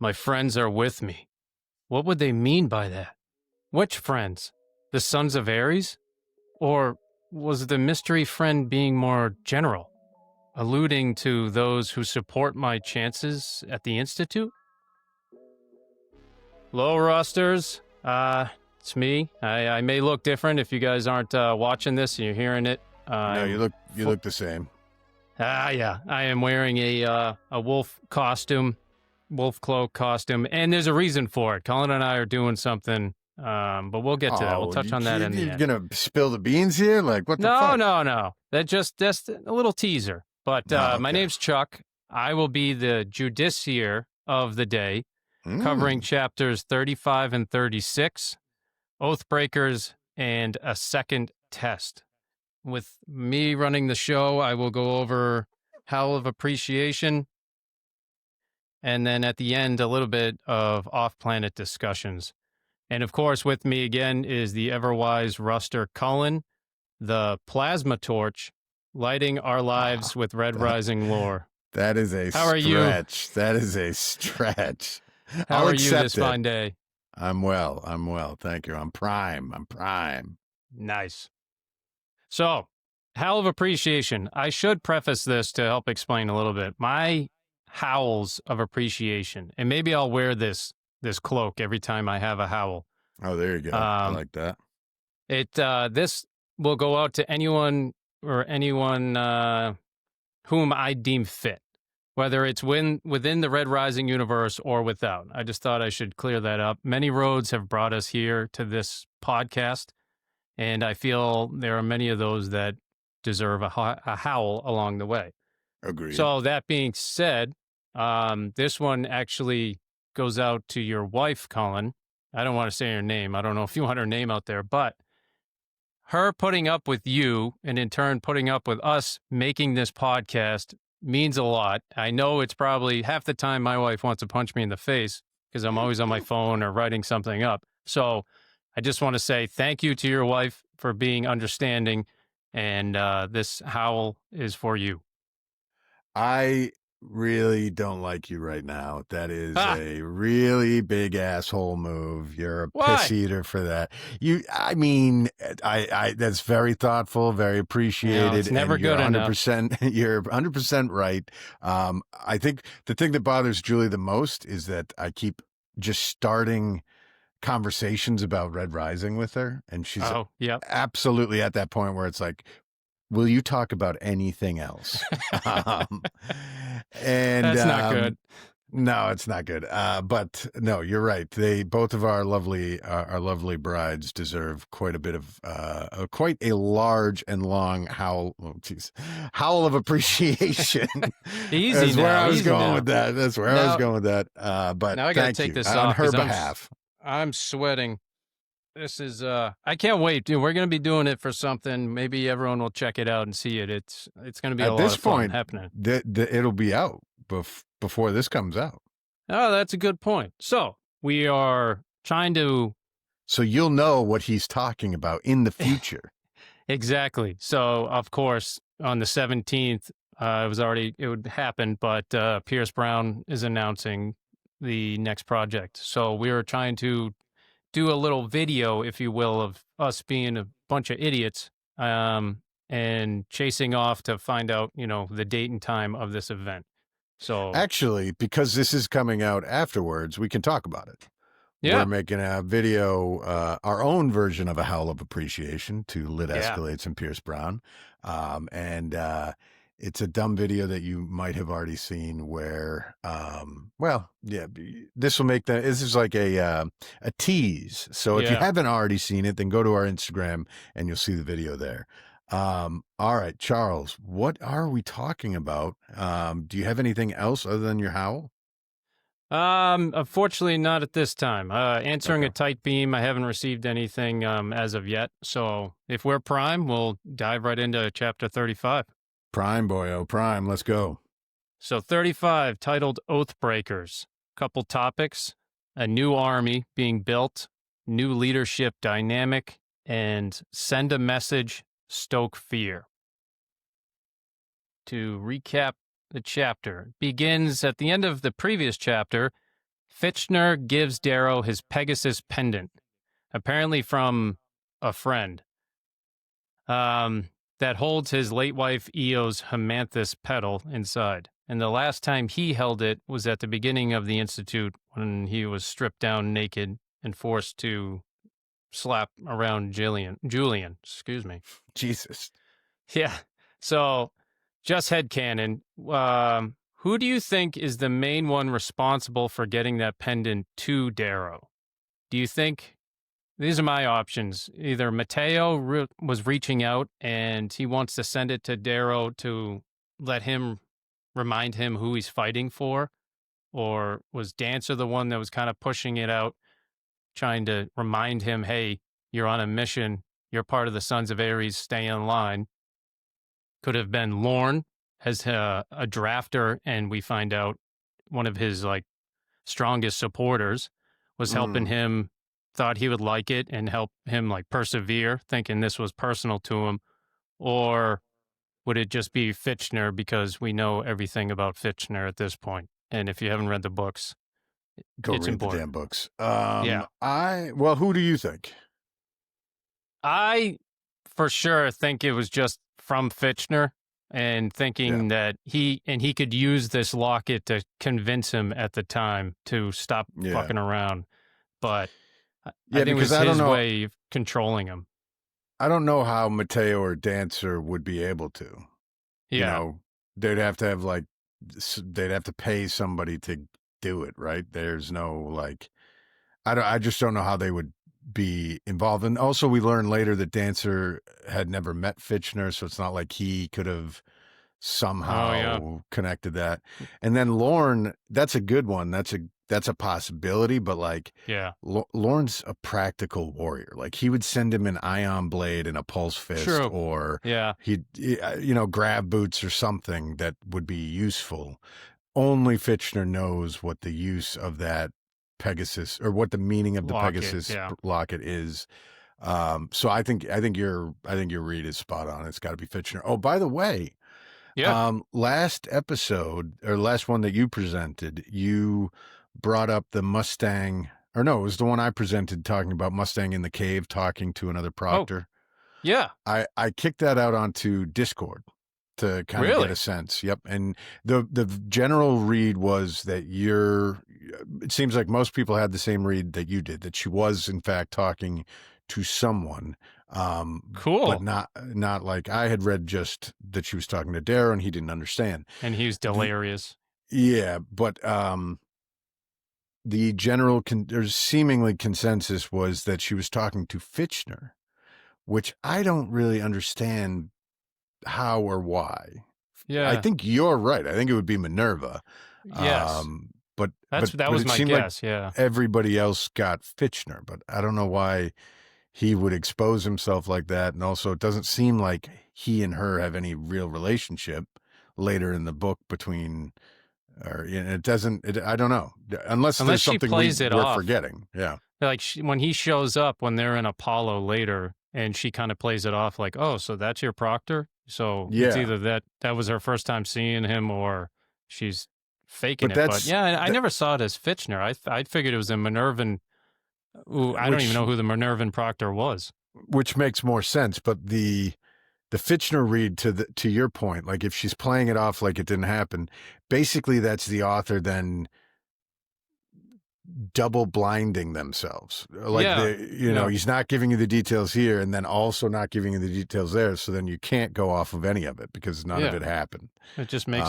My friends are with me. What would they mean by that? Which friends? The sons of Ares? Or was the mystery friend being more general, alluding to those who support my chances at the Institute? Hello, Rosters. It's me. I may look different if you guys aren't watching this and you're hearing it. No, you look the same. Yeah. I am wearing a wolf costume, wolf cloak costume, and there's a reason for it. Colin and I are doing something, but we'll get to that. We'll touch on that in the end. You're gonna spill the beans here? Like, what the fuck? No. That's a little teaser. But Okay. My name's Chuck. I will be the justiciar of the day, covering chapters 35 and 36, Oathbreakers, and a second test. With me running the show, I will go over Howl of Appreciation, and then at the end, a little bit of off-planet discussions. And of course, with me again is the ever-wise Ruster Cullen, the plasma torch, lighting our lives with Red Rising lore. That is a How are stretch. you? That is a stretch. How are you this it. fine day? I'm well. Thank you. I'm prime. Nice. So, Howl of Appreciation. I should preface this to help explain a little bit. My howls of appreciation, and maybe I'll wear this cloak every time I have a howl. Oh, there you go. I like that. This will go out to anyone whom I deem fit, whether it's within the Red Rising universe or without. I just thought I should clear that up. Many roads have brought us here to this podcast, and I feel there are many of those that deserve a howl along the way. Agreed. So that being said, this one actually goes out to your wife, Colin. I don't want to say her name. I don't know if you want her name out there, but her putting up with you and in turn putting up with us making this podcast means a lot. I know it's probably half the time my wife wants to punch me in the face because I'm always on my phone or writing something up. So I just want to say thank you to your wife for being understanding, and this howl is for you. I really don't like you right now. That is a really big asshole move. You're a piss eater for that. I that's very thoughtful, very appreciated. It's never good enough. You're 100% right. I think the thing that bothers Julie the most is that I keep just starting conversations about Red Rising with her, and she's absolutely at that point where it's like, will you talk about anything else? And that's not good. No, it's not good. But no, you're right. Both of our lovely brides deserve quite a bit of quite a large and long howl of appreciation. Easy. That's now, where I was easy going now. with that. That's where I was going with that. But now I gotta thank take you this on off her 'cause behalf. I'm sweating. This is I can't wait, dude. We're gonna be doing it for something. Maybe everyone will check it out and see it. It's gonna be a lot of fun happening. It'll be out before this comes out. Oh, that's a good point. So we are trying to. So you'll know what he's talking about in the future. Exactly. So of course on the 17th, it would happen, but Pierce Brown is announcing the next project. So we were trying to do a little video, if you will, of us being a bunch of idiots and chasing off to find out, the date and time of this event. So actually, because this is coming out afterwards, we can talk about it. Yeah. We're making a video, our own version of a Howl of Appreciation to Lit Escalates and Pierce Brown. It's a dumb video that you might have already seen where, this is like a tease. So if you haven't already seen it, then go to our Instagram and you'll see the video there. All right, Charles, what are we talking about? Do you have anything else other than your howl? Unfortunately not at this time. Answering a tight beam. I haven't received anything, as of yet. So if we're prime, we'll dive right into chapter 35. Prime, boyo, prime. Let's go. So 35, titled Oathbreakers. Couple topics: a new army being built, new leadership dynamic, and send a message, stoke fear. To recap the chapter, begins at the end of the previous chapter. Fitchner gives Darrow his Pegasus pendant, apparently from a friend, that holds his late wife Eo's Hamanthus petal inside. And the last time he held it was at the beginning of the Institute when he was stripped down naked and forced to slap around Julian, excuse me. Jesus. Yeah. So just headcanon. Who do you think is the main one responsible for getting that pendant to Darrow? Do you think, these are my options, either Mateo was reaching out and he wants to send it to Darrow to let him remind him who he's fighting for, or was Dancer the one that was kind of pushing it out, trying to remind him, hey, you're on a mission, you're part of the Sons of Ares, stay in line. Could have been Lorne as a drafter, and we find out one of his like strongest supporters was helping him, thought he would like it and help him like persevere, thinking this was personal to him. Or would it just be Fitchner, because we know everything about Fitchner at this point? And if you haven't read the books, Go it's read important. the damn books. Yeah. Well, who do you think? I for sure think it was just from Fitchner, and thinking that he could use this locket to convince him at the time to stop fucking around. But I think it was his way of controlling him. I don't know how Mateo or Dancer would be able to. Yeah. You know, they'd have to pay somebody to do it, right? There's no like, I just don't know how they would be involved. And also we learned later that Dancer had never met Fitchner, so it's not like he could have somehow connected that. And then Lorne, that's a good one. That's a possibility, but like, Lorne's a practical warrior. Like he would send him an ion blade and a pulse fist, or he'd, grab boots or something that would be useful. Only Fitchner knows what the use of that Pegasus, or what the meaning of the Pegasus locket is. So I think your read is spot on. It's got to be Fitchner. Oh, by the way, last episode, or last one that you presented, you brought up the Mustang, or no, it was the one I presented talking about Mustang in the cave talking to another proctor. Yeah. I kicked that out onto Discord to kind of get a sense. Yep. And the general read was that it seems like most people had the same read that you did, that she was in fact talking to someone. Cool. But not like I had read, just that she was talking to Darrow and he didn't understand. And he was delirious. But the general or seemingly consensus was that she was talking to Fitchner, which I don't really understand how or why. Yeah. I think you're right. I think it would be Minerva. Yes. But that was my guess. Like everybody else got Fitchner, but I don't know why he would expose himself like that. And also, it doesn't seem like he and her have any real relationship later in the book between, or it doesn't. I don't know, unless there's something we're forgetting. Yeah, like when he shows up when they're in Apollo later, and she kind of plays it off like, oh, so that's your proctor. So it's either that was her first time seeing him, or she's faking it. But I never saw it as Fitchner. I figured it was a Minervan. I don't even know who the Minervan proctor was. Which makes more sense. But the Fitchner read, to your point, like if she's playing it off like it didn't happen, basically that's the author then double blinding themselves. Like he's not giving you the details here and then also not giving you the details there. So then you can't go off of any of it because none of it happened. It just makes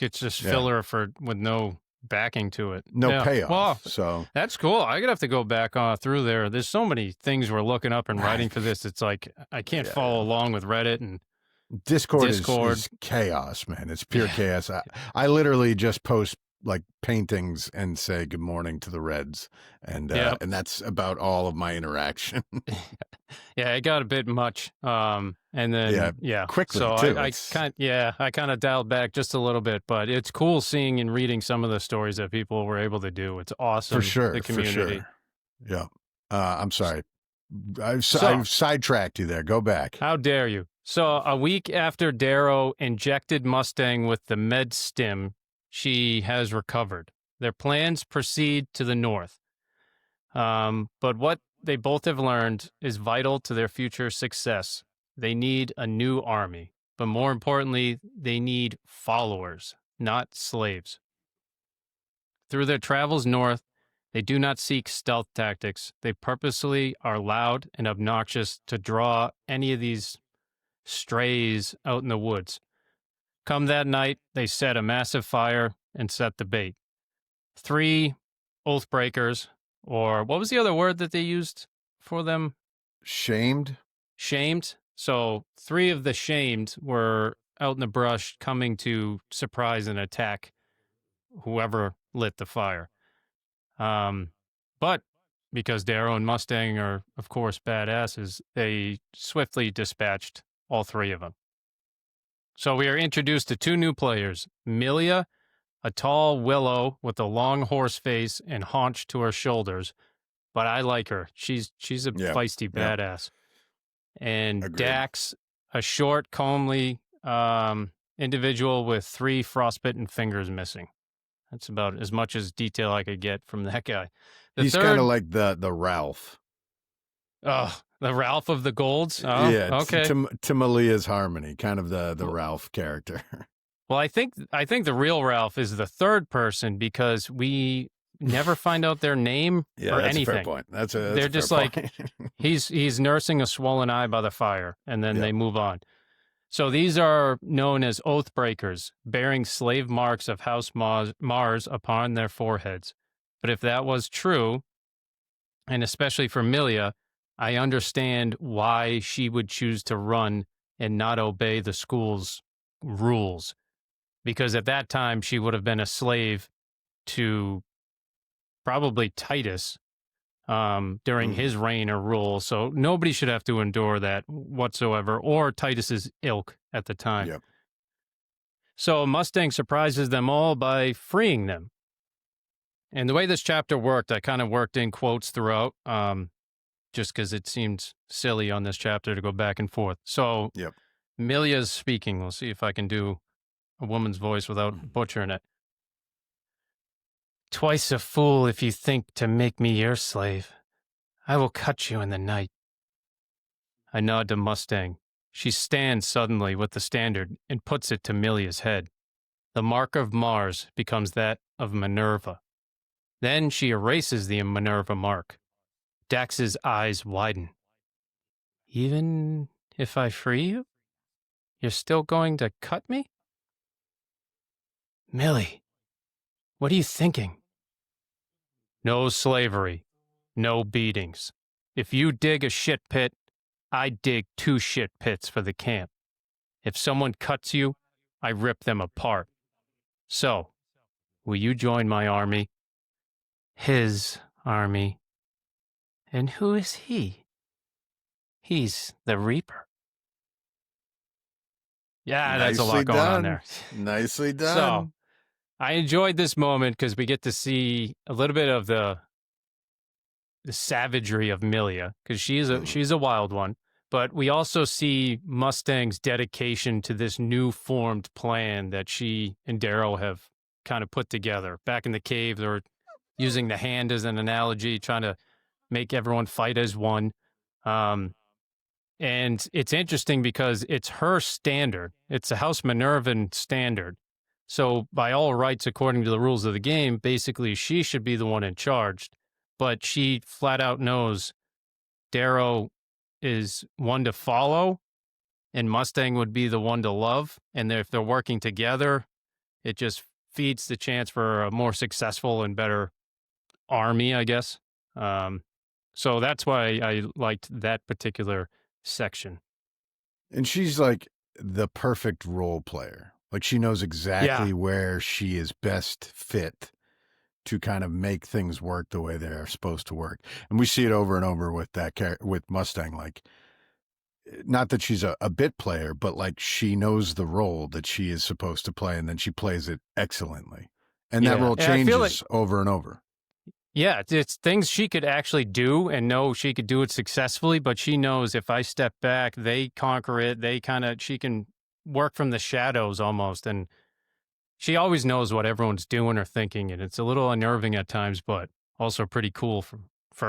it's just filler with no backing to it. No payoff. Well, so that's cool. I'm gonna have to go back through there. There's so many things we're looking up and writing for this. It's like I can't follow along with Reddit and Discord. Is chaos, man. It's pure chaos. I literally just post like paintings and say good morning to the Reds, and that's about all of my interaction. It got a bit much. And then quickly. So too. I kind of dialed back just a little bit, but it's cool seeing and reading some of the stories that people were able to do. It's awesome. For sure. The community. For sure. Yeah. I'm sorry. I've sidetracked you there. Go back. How dare you? So a week after Darrow injected Mustang with the med stim, she has recovered. Their plans proceed to the north. But what they both have learned is vital to their future success. They need a new army, but more importantly, they need followers, not slaves. Through their travels north, they do not seek stealth tactics. They purposely are loud and obnoxious to draw any of these strays out in the woods. Come that night, they set a massive fire and set the bait. 3 Oathbreakers, or what was the other word that they used for them? Shamed. So 3 of the shamed were out in the brush coming to surprise and attack whoever lit the fire. But because Darrow and Mustang are, of course, badasses, they swiftly dispatched all 3 of them. So we are introduced to 2 new players, Milia, a tall willow with a long horse face and haunch to her shoulders, but I like her. She's a feisty badass. And Agreed. Dax, a short, comely individual with 3 frostbitten fingers missing. That's about as much as detail I could get from that guy. He's kind of like the Ralph. Oh, the Ralph of the Golds? Oh, yeah, okay. To Malia's Harmony, kind of the Ralph character. Well, I think the real Ralph is the third person because we never find out their name or that's anything. A fair point. They're just like he's nursing a swollen eye by the fire, and then they move on. So these are known as Oathbreakers, bearing slave marks of House Mars upon their foreheads. But if that was true, and especially for Milia, I understand why she would choose to run and not obey the school's rules. Because at that time, she would have been a slave to probably Titus during his reign or rule. So nobody should have to endure that whatsoever, or Titus's ilk at the time. Yep. So Mustang surprises them all by freeing them. And the way this chapter worked, I kind of worked in quotes throughout, just because it seemed silly on this chapter to go back and forth. So Milia's speaking. We'll see if I can do a woman's voice without butchering it. Twice a fool if you think to make me your slave. I will cut you in the night. I nod to Mustang. She stands suddenly with the standard and puts it to Milia's head. The mark of Mars becomes that of Minerva. Then she erases the Minerva mark. Dax's eyes widen. Even if I free you, you're still going to cut me? Millie, what are you thinking? No slavery, no beatings. If you dig a shit pit, I dig 2 shit pits for the camp. If someone cuts you, I rip them apart. So, will you join my army? His army. And who is he? He's the Reaper. Yeah, that's a lot going on there. Nicely done. So, I enjoyed this moment because we get to see a little bit of the savagery of Milia, because she's a wild one. But we also see Mustang's dedication to this new formed plan that she and Darrow have kind of put together. Back in the cave, they were using the hand as an analogy, trying to make everyone fight as one. And it's interesting because it's her standard. It's a House Minervan standard. So by all rights, according to the rules of the game, basically she should be the one in charge. But she flat out knows Darrow is one to follow and Mustang would be the one to love. And if they're working together, it just feeds the chance for a more successful and better army, I guess. So that's why I liked that particular section. And she's like the perfect role player. Like she knows exactly where she is best fit to kind of make things work the way they're supposed to work. And we see it over and over with with Mustang. Like, not that she's a bit player, but like she knows the role that she is supposed to play, and then she plays it excellently. And that role changes over and over. Yeah, it's things she could actually do and know she could do it successfully, but she knows if I step back, they conquer it. She can work from the shadows almost. And She always knows what everyone's doing or thinking, and it's a little unnerving at times, but also pretty cool for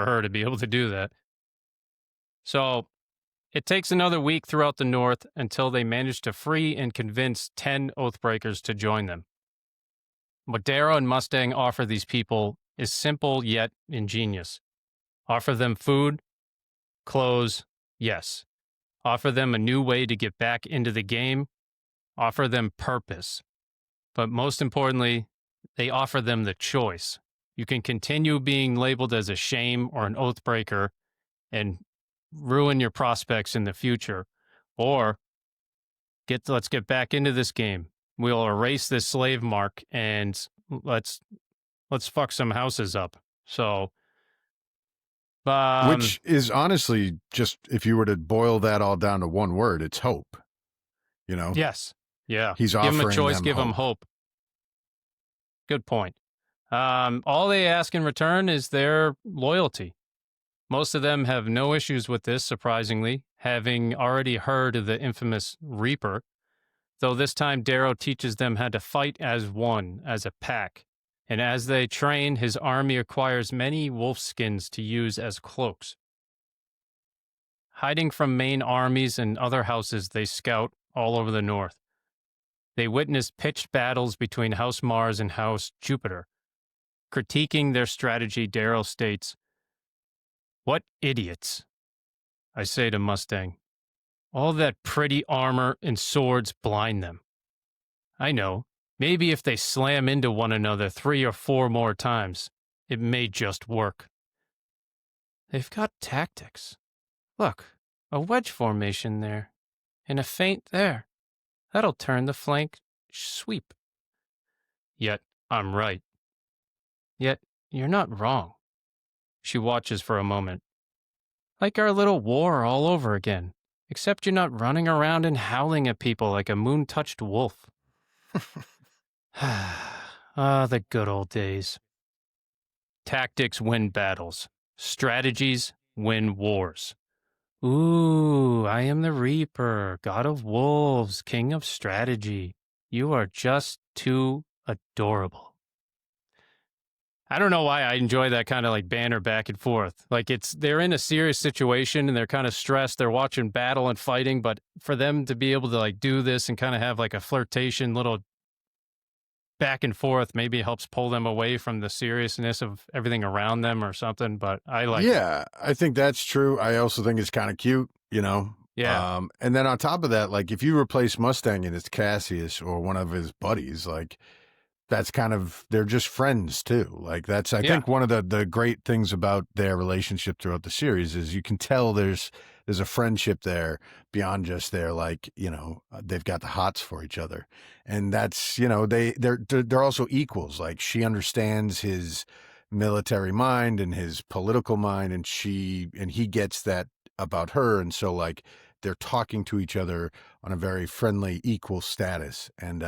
her to be able to do that. So it takes another week throughout the North until they manage to free and convince 10 Oathbreakers to join them. What Darrow and Mustang offer these people is simple yet ingenious. Offer them food, clothes, yes. Offer them a new way to get back into the game. Offer them purpose. But most importantly, they offer them the choice. You can continue being labeled as a shame or an Oathbreaker and ruin your prospects in the future, or let's get back into this game. We'll erase this slave mark and let's fuck some houses up. So, which is honestly just, if you were to boil that all down to one word, it's hope. You know? Yes. Yeah. He's give offering them a choice. them Give hope. them hope. Good point. All they ask in return is their loyalty. Most of them have no issues with this, surprisingly, having already heard of the infamous Reaper, though this time Darrow teaches them how to fight as one, as a pack. And as they train, his army acquires many wolf skins to use as cloaks. Hiding from main armies and other houses, they scout all over the North. They witness pitched battles between House Mars and House Jupiter. Critiquing their strategy, Darrow states, "What idiots," I say to Mustang. "All that pretty armor and swords blind them. I know, maybe if they slam into one another 3 or 4 more times, it may just work. They've got tactics. Look, a wedge formation there, and a feint there. That'll turn the flank sweep. Yet I'm right. Yet you're not wrong." She watches for a moment. "Like our little war all over again, except you're not running around and howling at people like a moon-touched wolf." Ah, the good old days. Tactics win battles. Strategies win wars. Ooh, I am the Reaper, god of wolves, king of strategy. You are just too adorable. I don't know why I enjoy that kind of like banter back and forth. Like they're in a serious situation and they're kind of stressed. They're watching battle and fighting, but for them to be able to like do this and kind of have like a flirtation little back and forth, maybe helps pull them away from the seriousness of everything around them or something. But I like it. Yeah, I think that's true. I also think it's kind of cute, you know? Yeah. And then on top of that, like if you replace Mustang and it's Cassius or one of his buddies, like that's kind of, they're just friends too. Like that's, I think one of the great things about their relationship throughout the series is you can tell there's a friendship there beyond just their, like, you know, they've got the hots for each other. And that's, you know, they're also equals. Like she understands his military mind and his political mind, and he gets that about her. And so like they're talking to each other on a very friendly, equal status. And,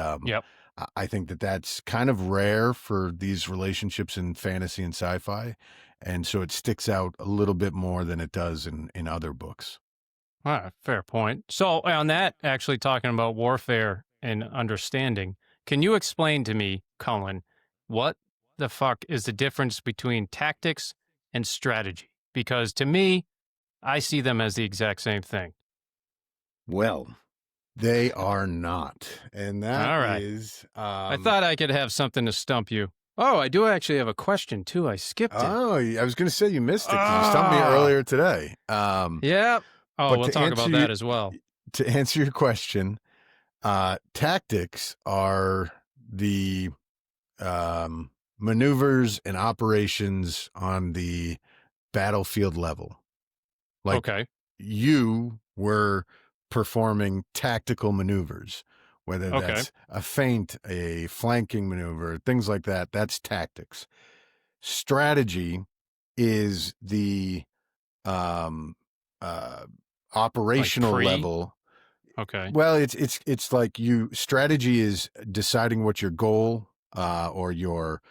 I think that that's kind of rare for these relationships in fantasy and sci-fi. And so it sticks out a little bit more than it does in other books. All right, fair point. So on that, actually talking about warfare and understanding, can you explain to me, Cullen, what the fuck is the difference between tactics and strategy? Because to me, I see them as the exact same thing. Well, they are not. And that is... I thought I could have something to stump you. Oh, I do actually have a question, too. I skipped it. Oh, I was going to say you missed it because you stumped me earlier today. Yeah. Oh, we'll talk about that as well. To answer your question, tactics are the maneuvers and operations on the battlefield level. Like you were performing tactical maneuvers, whether that's a feint, a flanking maneuver, things like that. That's tactics. Strategy is the operational level. Well, it's like strategy is deciding what your goal or your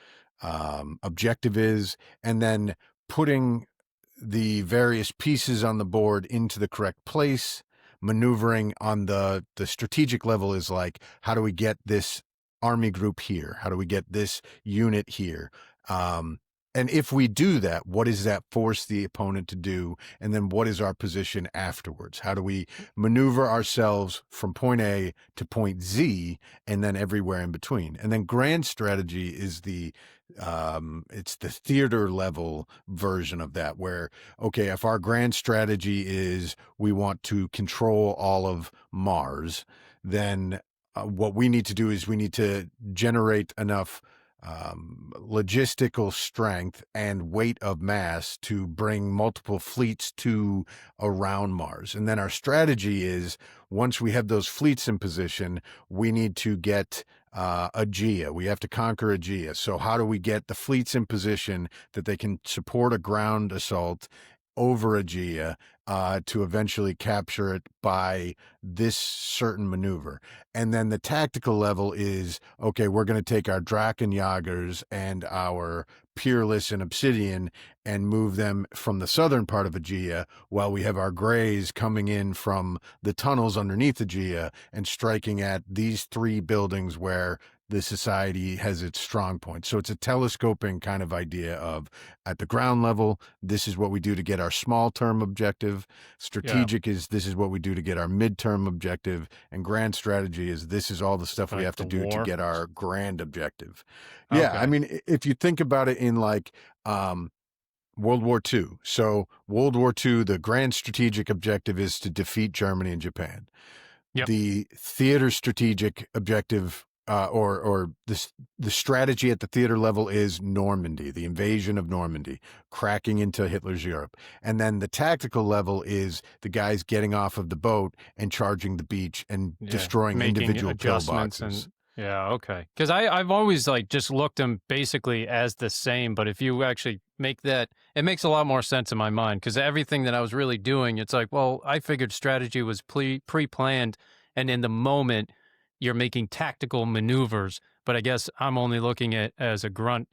objective is, and then putting the various pieces on the board into the correct place. Maneuvering on the strategic level is like, how do we get this army group here? How do we get this unit here? And if we do that, what does that force the opponent to do? And then what is our position afterwards? How do we maneuver ourselves from point A to point Z and then everywhere in between? And then grand strategy is it's the theater level version of that, where, okay, if our grand strategy is we want to control all of Mars, then what we need to do is we need to generate enough logistical strength and weight of mass to bring multiple fleets to around Mars. And then our strategy is, once we have those fleets in position, we need to get Aegea. We have to conquer Aegea. So how do we get the fleets in position that they can support a ground assault over Aegea to eventually capture it by this certain maneuver? And then the tactical level is, okay, we're going to take our Drachenjagers and our Peerless and Obsidian and move them from the southern part of Aegea, while we have our Greys coming in from the tunnels underneath Aegea and striking at these 3 buildings where the society has its strong points. So it's a telescoping kind of idea of, at the ground level, this is what we do to get our small term objective. Strategic is, this is what we do to get our midterm objective. And grand strategy is, this is all the stuff we have to do to get our grand objective. Yeah. I mean, if you think about it in like, World War II. So World War II, the grand strategic objective is to defeat Germany and Japan. The theater strategic objective, or the strategy at the theater level, is Normandy, the invasion of Normandy, cracking into Hitler's Europe. And then the tactical level is the guys getting off of the boat and charging the beach and destroying individual pillboxes. Okay. Because I've always like just looked them basically as the same, but if you actually make that, it makes a lot more sense in my mind, because everything that I was really doing, it's like, well, I figured strategy was pre-planned, and in the moment you're making tactical maneuvers, but I guess I'm only looking at as a grunt,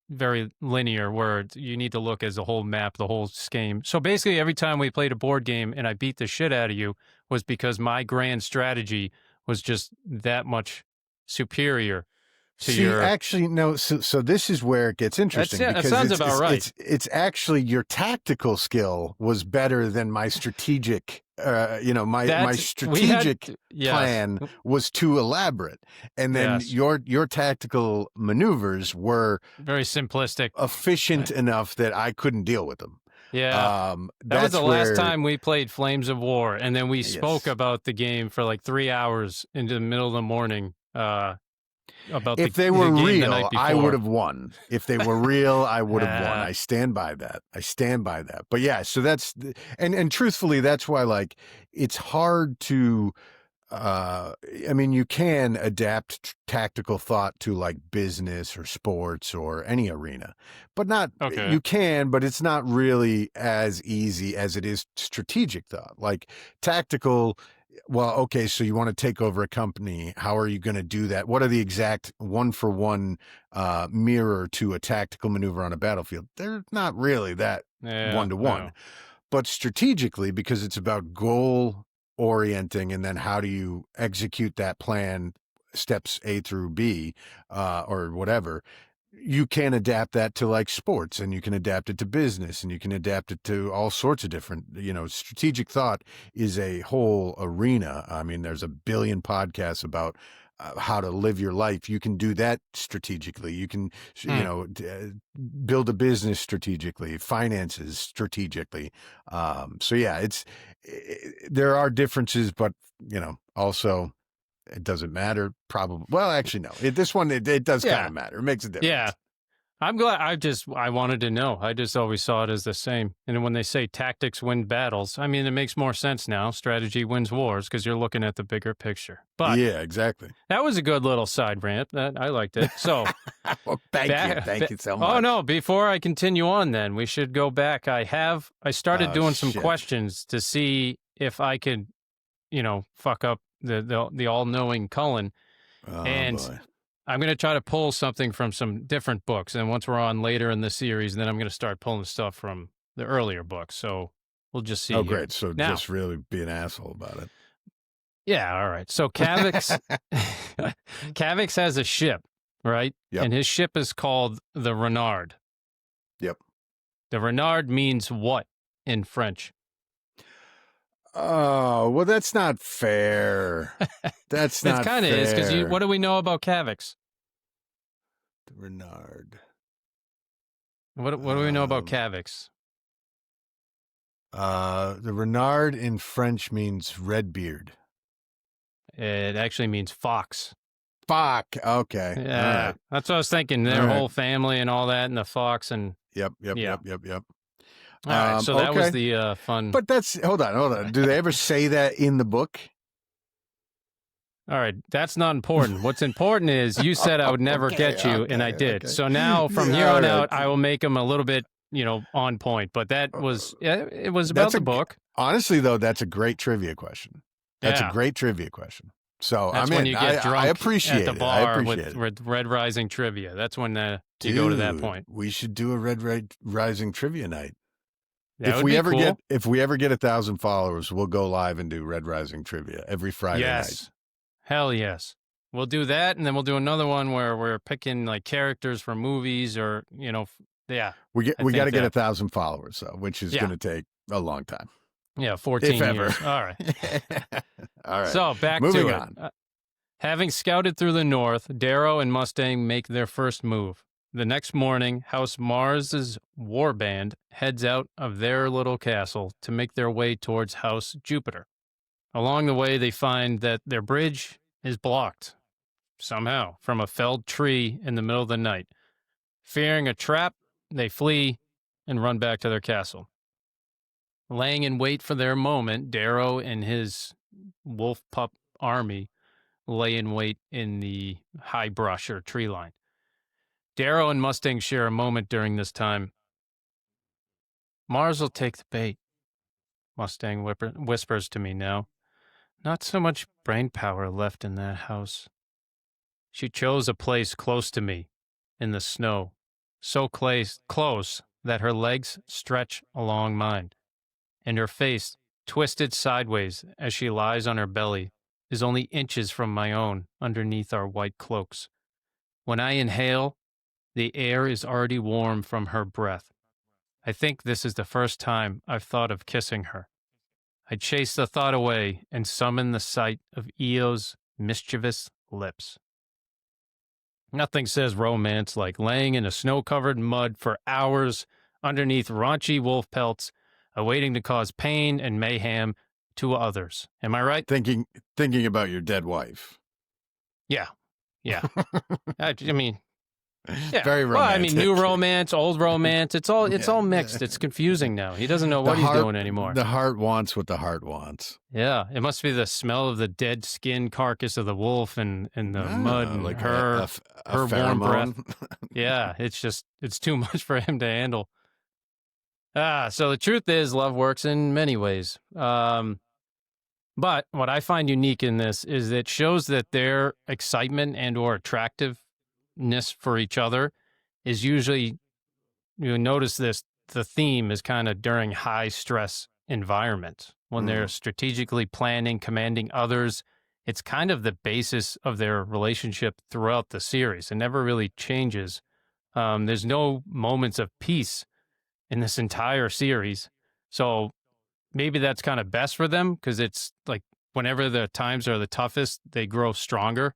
very linear, where you need to look as the whole map, the whole scheme. So basically every time we played a board game and I beat the shit out of you was because my grand strategy was just that much superior to your... Actually, no. So this is where it gets interesting. That sounds about right. It's actually your tactical skill was better than my strategic. My strategic plan was too elaborate, and then your tactical maneuvers were very simplistic, efficient enough that I couldn't deal with them. Yeah, that was the last time we played Flames of War, and then we spoke about the game for like 3 hours into the middle of the morning. About if they were real, I would have won. If they were real, I would have won. I stand by that. But yeah, so that's, and truthfully, that's why, like, it's hard to, I mean, you can adapt tactical thought to like business or sports or any arena, but not, you can, but it's not really as easy as it is strategic thought. Like tactical, well, okay, so you want to take over a company. How are you going to do that? What are the exact one-for-one mirror to a tactical maneuver on a battlefield? They're not really that one-to-one. But strategically, because it's about goal orienting and then how do you execute that plan, steps A through B, or whatever, you can adapt that to like sports, and you can adapt it to business, and you can adapt it to all sorts of different, strategic thought is a whole arena. I mean, there's a billion podcasts about how to live your life. You can do that strategically. You can, build a business strategically, finances strategically. So yeah, there are differences, but also, it doesn't matter. Probably. Well, actually, no. This one, it does kind of matter. It makes a difference. Yeah. I'm glad. I wanted to know. I just always saw it as the same. And when they say tactics win battles, I mean, it makes more sense now. Strategy wins wars, because you're looking at the bigger picture. But yeah, exactly. That was a good little side rant. I liked it. So well, thank you so much. Oh no, before I continue on, then we should go back. I started doing some questions to see if I could, fuck up the all-knowing Cullen, and boy. I'm going to try to pull something from some different books, and once we're on later in the series, then I'm going to start pulling stuff from the earlier books, so we'll just see. Great. So now, just really be an asshole about it. Yeah, all right. So Kavix Kavix has a ship, right? Yep. And his ship is called the Renard. Yep. The Renard means what in French? Oh, well, that's not fair. That's not fair. It kind of is, because what do we know about Kavix? The Renard. What do we know about Kavix? The Renard in French means Redbeard. It actually means fox. Fuck. Okay. Yeah, right. That's what I was thinking. Their whole family and all that, and the fox and. Yep. Yeah. All right, so that was the fun. But hold on. Do they ever say that in the book? All right, that's not important. What's important is you said I would never get you, and I did. Okay. So now from here on out, I will make them a little bit, on point. But that was, it was about the book. Honestly, though, that's a great trivia question. That's a great trivia question. So that's when you get drunk I appreciate at the bar with Red Rising trivia. That's when you go to that point. We should do a Red Rising trivia night. That if we ever cool. If we ever get 1,000 followers, we'll go live and do Red Rising trivia every Friday night. Hell yes. We'll do that, and then we'll do another one where we're picking like characters from movies or, We got to get 1,000 followers, though, which is going to take a long time. Yeah, 14 years. All right. All right. So back Moving to it. Having scouted through the north, Darrow and Mustang make their first move. The next morning, House Mars's war band heads out of their little castle to make their way towards House Jupiter. Along the way, they find that their bridge is blocked, somehow, from a felled tree in the middle of the night. Fearing a trap, they flee and run back to their castle. Laying in wait for their moment, Darrow and his wolf pup army lay in wait in the high brush or tree line. Darrow and Mustang share a moment during this time. Mars will take the bait, Mustang whispers to me now. Not so much brain power left in that house. She chose a place close to me, in the snow, so close that her legs stretch along mine, and her face, twisted sideways as she lies on her belly, is only inches from my own underneath our white cloaks. When I inhale, the air is already warm from her breath. I think this is the first time I've thought of kissing her. I chase the thought away and summon the sight of Eo's mischievous lips. Nothing says romance like laying in a snow-covered mud for hours underneath raunchy wolf pelts, awaiting to cause pain and mayhem to others. Am I right? Thinking about your dead wife. Yeah. I mean, yeah. Very romantic. Well, I mean, new romance, old romance. It's all mixed. It's confusing now. He doesn't know what he's doing anymore. The heart wants what the heart wants. Yeah, it must be the smell of the dead skin carcass of the wolf and the mud and like her warm breath. Yeah, it's too much for him to handle. So the truth is, love works in many ways. But what I find unique in this is it shows that their excitement and or attractiveness for each other is usually, you notice this, the theme is kind of during high stress environments when they're strategically planning, commanding others. It's kind of the basis of their relationship throughout the series. It never really changes. There's no moments of peace in this entire series. So maybe that's kind of best for them because it's like whenever the times are the toughest, they grow stronger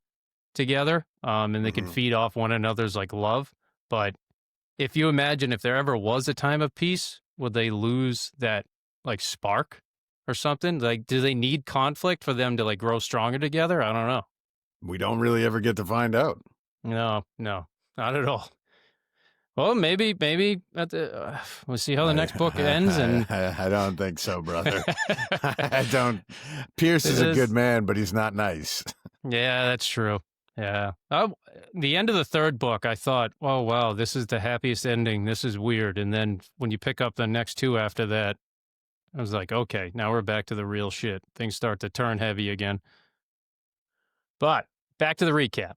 together, and they can feed off one another's like love. But if you imagine if there ever was a time of peace, would they lose that like spark or something? Like, do they need conflict for them to like grow stronger together? I don't know. We don't really ever get to find out. No, not at all. Well, maybe we'll see how the next book ends. And I don't think so, brother. I don't. Pierce is a good man, but he's not nice. Yeah, that's true. Yeah. The end of the third book, I thought, oh, wow, this is the happiest ending. This is weird. And then when you pick up the next two after that, I was like, okay, now we're back to the real shit. Things start to turn heavy again. But back to the recap.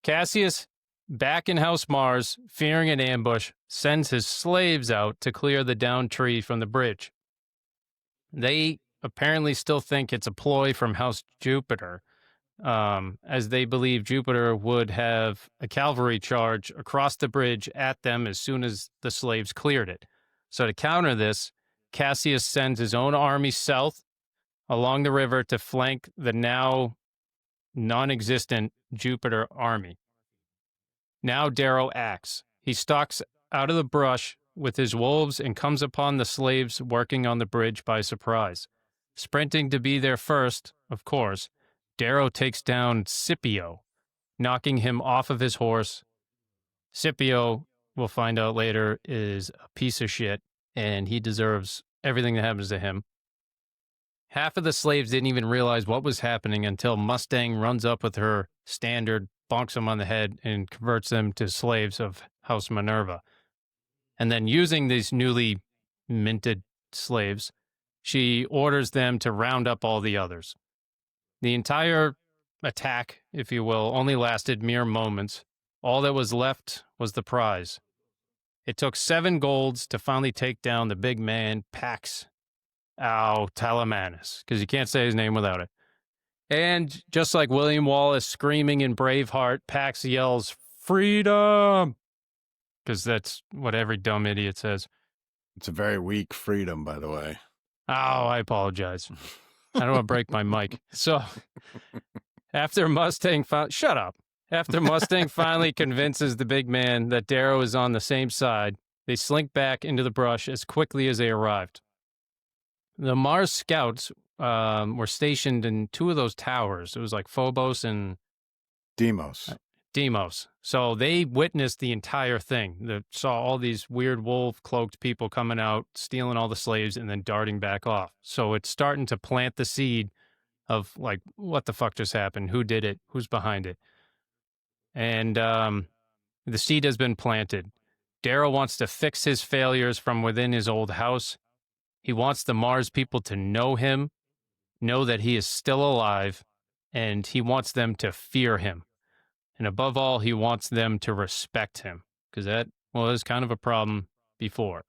Cassius, back in House Mars, fearing an ambush, sends his slaves out to clear the downed tree from the bridge. They apparently still think it's a ploy from House Jupiter, as they believe Jupiter would have a cavalry charge across the bridge at them as soon as the slaves cleared it. So to counter this, Cassius sends his own army south along the river to flank the now non-existent Jupiter army. Now Darrow acts. He stalks out of the brush with his wolves and comes upon the slaves working on the bridge by surprise. Sprinting to be there first, of course, Darrow takes down Scipio, knocking him off of his horse. Scipio, we'll find out later, is a piece of shit, and he deserves everything that happens to him. Half of the slaves didn't even realize what was happening until Mustang runs up with her standard, bonks them on the head, and converts them to slaves of House Minerva. And then using these newly minted slaves, she orders them to round up all the others. The entire attack, if you will, only lasted mere moments. All that was left was the prize. It took 7 golds to finally take down the big man, Pax Talamanus, because you can't say his name without it. And just like William Wallace screaming in Braveheart, Pax yells, "Freedom!" Because that's what every dumb idiot says. It's a very weak freedom, by the way. Oh, I apologize. I don't want to break my mic. So after Mustang finally convinces the big man that Darrow is on the same side, they slink back into the brush as quickly as they arrived. The Mars scouts were stationed in 2 of those towers. It was like Phobos and Deimos. So they witnessed the entire thing. They saw all these weird wolf-cloaked people coming out, stealing all the slaves, and then darting back off. So it's starting to plant the seed of, like, what the fuck just happened? Who did it? Who's behind it? And the seed has been planted. Darrow wants to fix his failures from within his old house. He wants the Mars people to know him, know that he is still alive, and he wants them to fear him. And above all, he wants them to respect him, because that was kind of a problem before.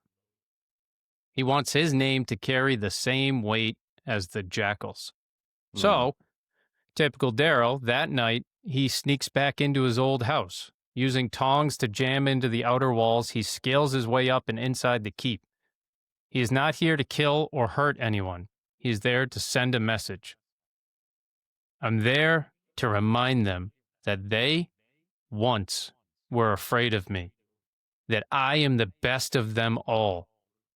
He wants his name to carry the same weight as the jackals. So, typical Darrow, that night, he sneaks back into his old house. Using tongs to jam into the outer walls, he scales his way up and inside the keep. He is not here to kill or hurt anyone. He is there to send a message. I'm there to remind them that they once were afraid of me, that I am the best of them all.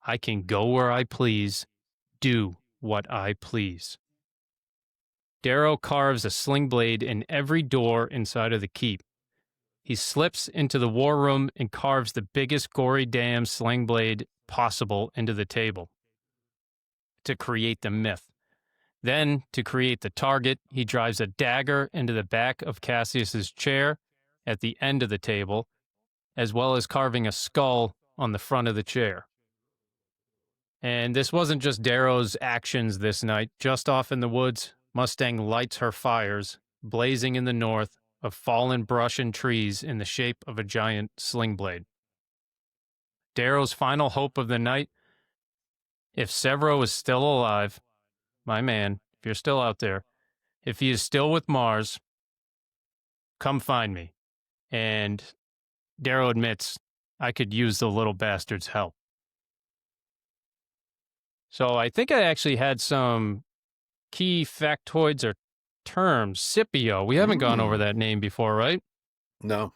I can go where I please, do what I please. Darrow carves a sling blade in every door inside of the keep. He slips into the war room and carves the biggest gory damn sling blade possible into the table to create the myth. Then, to create the target, he drives a dagger into the back of Cassius's chair at the end of the table, as well as carving a skull on the front of the chair. And this wasn't just Darrow's actions this night. Just off in the woods, Mustang lights her fires, blazing in the north, of fallen brush and trees in the shape of a giant sling blade. Darrow's final hope of the night: if Severo is still alive, my man, if you're still out there, if he is still with Mars, come find me. And Darrow admits, I could use the little bastard's help. So I think I actually had some key factoids or terms. Scipio, we haven't gone over that name before, right? No.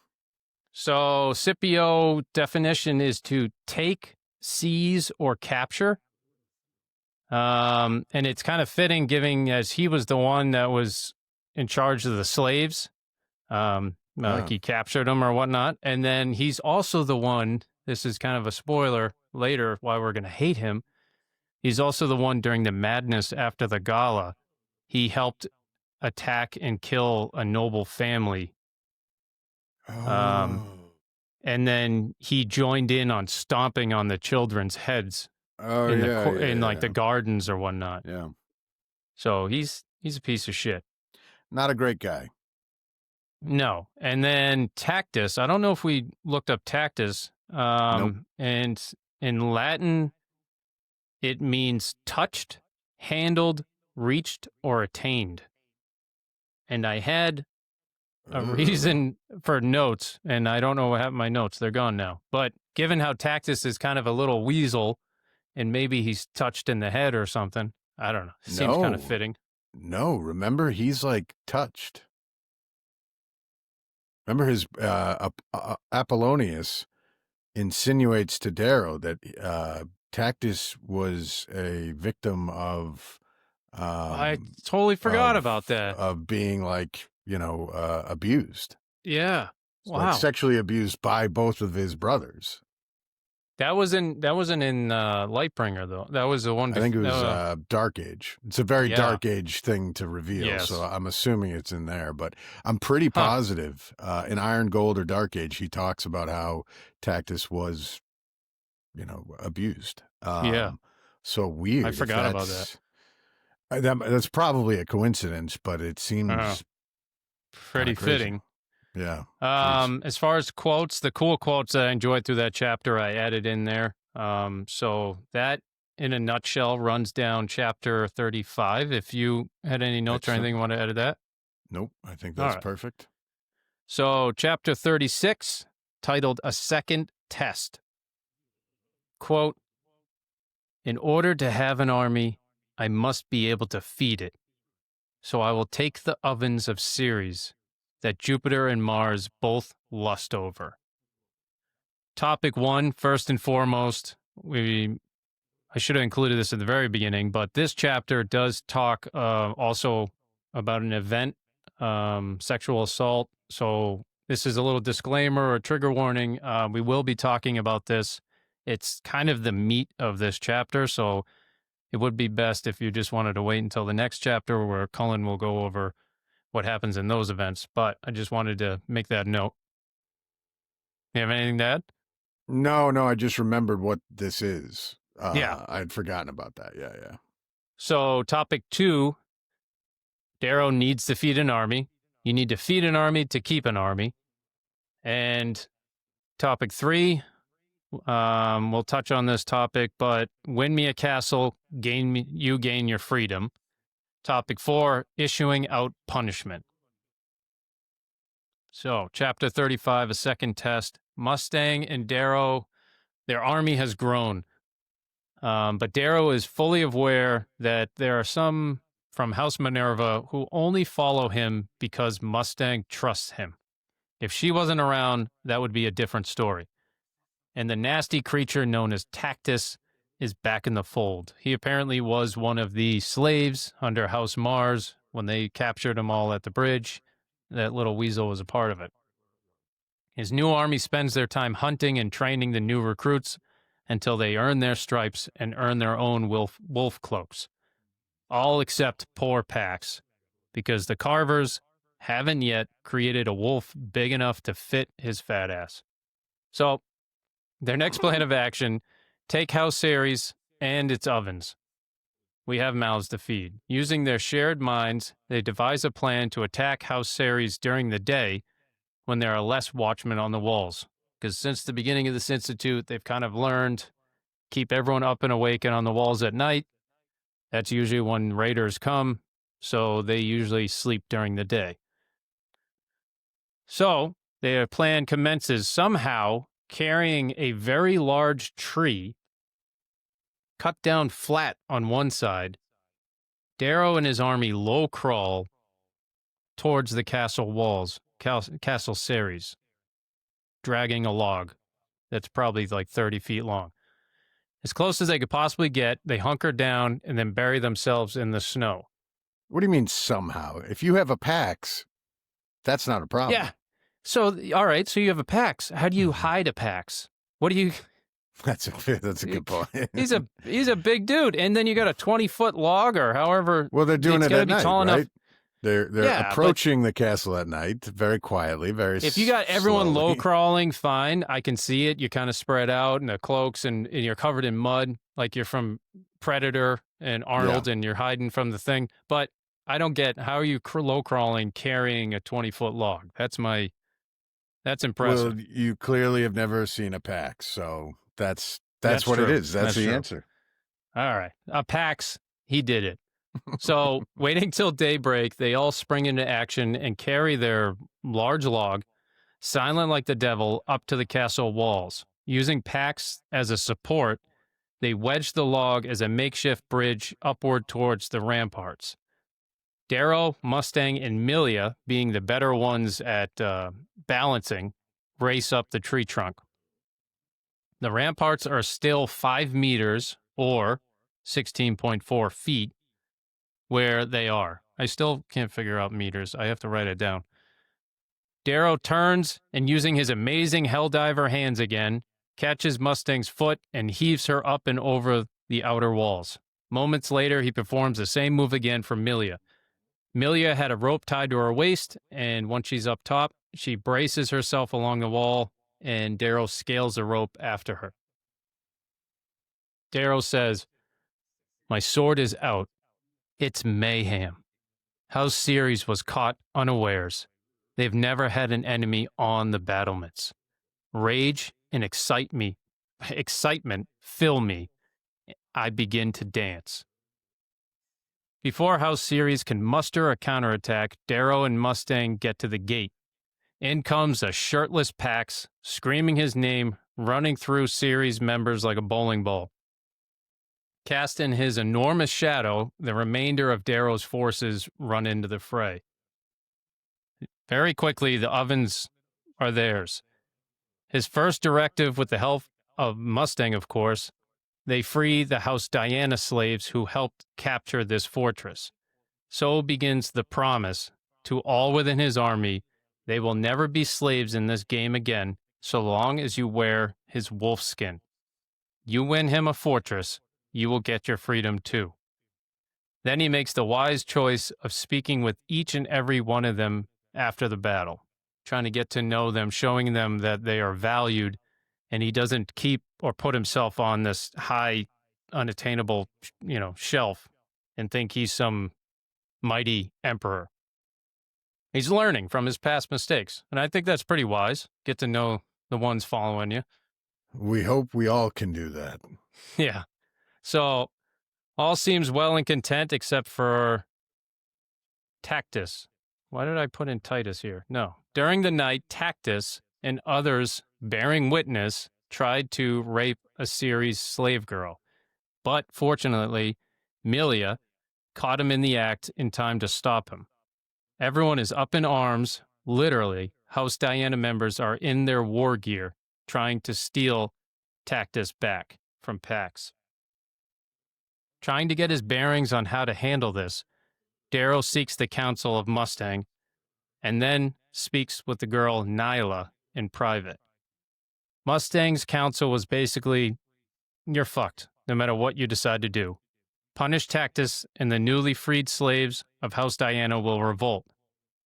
So Scipio definition is to take, seize, or capture. And it's kind of fitting, given as he was the one that was in charge of the slaves. Like he captured them or whatnot. And then he's also the one, this is kind of a spoiler later why we're going to hate him. He's also the one during the madness after the gala. He helped attack and kill a noble family. And then he joined in on stomping on the children's heads in the gardens or whatnot. Yeah. So he's a piece of shit. Not a great guy. No. And then Tactus, I don't know if we looked up Tactus. Nope. And in Latin, it means touched, handled, reached, or attained. And I had a reason for notes, and I don't know what happened to my notes. They're gone now. But given how Tactus is kind of a little weasel, and maybe he's touched in the head or something, I don't know. Seems kind of fitting. No, remember, he's like touched. Remember his Apollonius insinuates to Darrow that Tactus was a victim of I totally forgot about that. Of being like, abused. Yeah. Wow. Like sexually abused by both of his brothers. That wasn't in Lightbringer though. That was the one. I think it was Dark Age. It's a very Dark Age thing to reveal, yes. So I'm assuming it's in there. But I'm pretty positive in Iron Gold or Dark Age, he talks about how Tactus was, abused. So weird. I forgot about that. That's probably a coincidence, but it seems pretty fitting. Yeah. As far as quotes, the cool quotes that I enjoyed through that chapter, I added in there. So that, in a nutshell, runs down chapter 35. If you had any notes or anything you want to add to that? Nope. I think that's perfect. So chapter 36, titled A Second Test. Quote, in order to have an army, I must be able to feed it. So I will take the ovens of Ceres that Jupiter and Mars both lust over. Topic 1, first and foremost, I should have included this at the very beginning, but this chapter does talk also about an event, sexual assault. So this is a little disclaimer or trigger warning. We will be talking about this. It's kind of the meat of this chapter, so it would be best if you just wanted to wait until the next chapter where Cullen will go over what happens in those events, but I just wanted to make that note. You have anything to add? No, I just remembered what this is. Yeah. I'd forgotten about that. Yeah. So topic 2, Darrow needs to feed an army. You need to feed an army to keep an army. And topic 3, we'll touch on this topic, but win me a castle, you gain your freedom. Topic 4, issuing out punishment. So, chapter 35, a second test. Mustang and Darrow, their army has grown. But Darrow is fully aware that there are some from House Minerva who only follow him because Mustang trusts him. If she wasn't around, that would be a different story. And the nasty creature known as Tactus is back in the fold. He apparently was one of the slaves under House Mars when they captured them all at the bridge. That little weasel was a part of it. His new army spends their time hunting and training the new recruits until they earn their stripes and earn their own wolf cloaks. All except poor Pax, because the Carvers haven't yet created a wolf big enough to fit his fat ass. So, their next plan of action, take House Ceres and its ovens. We have mouths to feed. Using their shared minds, they devise a plan to attack House Ceres during the day when there are less watchmen on the walls. Because since the beginning of this institute, they've kind of learned keep everyone up and awake and on the walls at night. That's usually when raiders come, so they usually sleep during the day. So, their plan commences somehow carrying a very large tree cut down flat on one side. Darrow and his army low crawl towards the castle walls, Castle Ceres, dragging a log that's probably like 30 feet long. As close as they could possibly get, they hunker down and then bury themselves in the snow. What do you mean somehow? If you have a Pax, that's not a problem. Yeah. So, all right, so you have a Pax. How do you hide a Pax? What do you... That's a good point. He's a big dude, and then you got a 20-foot log or however. Well, they're doing it at night, right? Enough. They're approaching the castle at night, very quietly, very. If you got everyone slowly. low crawling, fine. I can see it. You're kind of spread out in the cloaks, and you're covered in mud, like you're from Predator and Arnold, and you're hiding from the thing. But I don't get how are you low crawling carrying a 20-foot log. That's impressive. Well, you clearly have never seen a Pax, so that's what true. it is. That's the true. answer. All right. A Pax He did it. So, waiting till daybreak, they all spring into action and carry their large log, silent like the devil, up to the castle walls. Using Pax as a support, they wedge the log as a makeshift bridge upward towards the ramparts. Darrow, Mustang, and Milia, being the better ones at balancing, race up the tree trunk. The ramparts are still 5 meters, or 16.4 feet, where they are. I still can't figure out meters. I have to write it down. Darrow turns and, using his amazing Helldiver hands again, catches Mustang's foot and heaves her up and over the outer walls. Moments later, he performs the same move again for Milia. Milia had a rope tied to her waist, and once she's up top, she braces herself along the wall, and Darrow scales the rope after her. Darrow says, "My sword is out. It's mayhem." House Ceres was caught unawares. They've never had an enemy on the battlements. Rage and excitement fill me. I begin to dance. Before House Ceres can muster a counterattack, Darrow and Mustang get to the gate. In comes a shirtless Pax, screaming his name, running through Ceres members like a bowling ball. Cast in his enormous shadow, the remainder of Darrow's forces run into the fray. Very quickly, the ovens are theirs. His first directive, with the help of Mustang, of course, they free the House Diana slaves who helped capture this fortress. So begins the promise to all within his army: they will never be slaves in this game again, so long as you wear his wolf skin. You win him a fortress, you will get your freedom too. Then he makes the wise choice of speaking with each and every one of them after the battle, trying to get to know them, showing them that they are valued, and he doesn't keep or put himself on this high, unattainable, shelf and think he's some mighty emperor. He's learning from his past mistakes, and I think that's pretty wise. Get to know the ones following you. We hope we all can do that. Yeah. So, all seems well and content except for Tactus. Why did I put in Titus here? No. During the night, Tactus and others bearing witness tried to rape a Ceres slave girl. But fortunately, Milia caught him in the act in time to stop him. Everyone is up in arms. Literally, House Diana members are in their war gear, trying to steal Tactus back from Pax. Trying to get his bearings on how to handle this, Darrow seeks the counsel of Mustang, and then speaks with the girl Nyla in private. Mustang's counsel was basically, you're fucked, no matter what you decide to do. Punish Tactus, and the newly freed slaves of House Diana will revolt.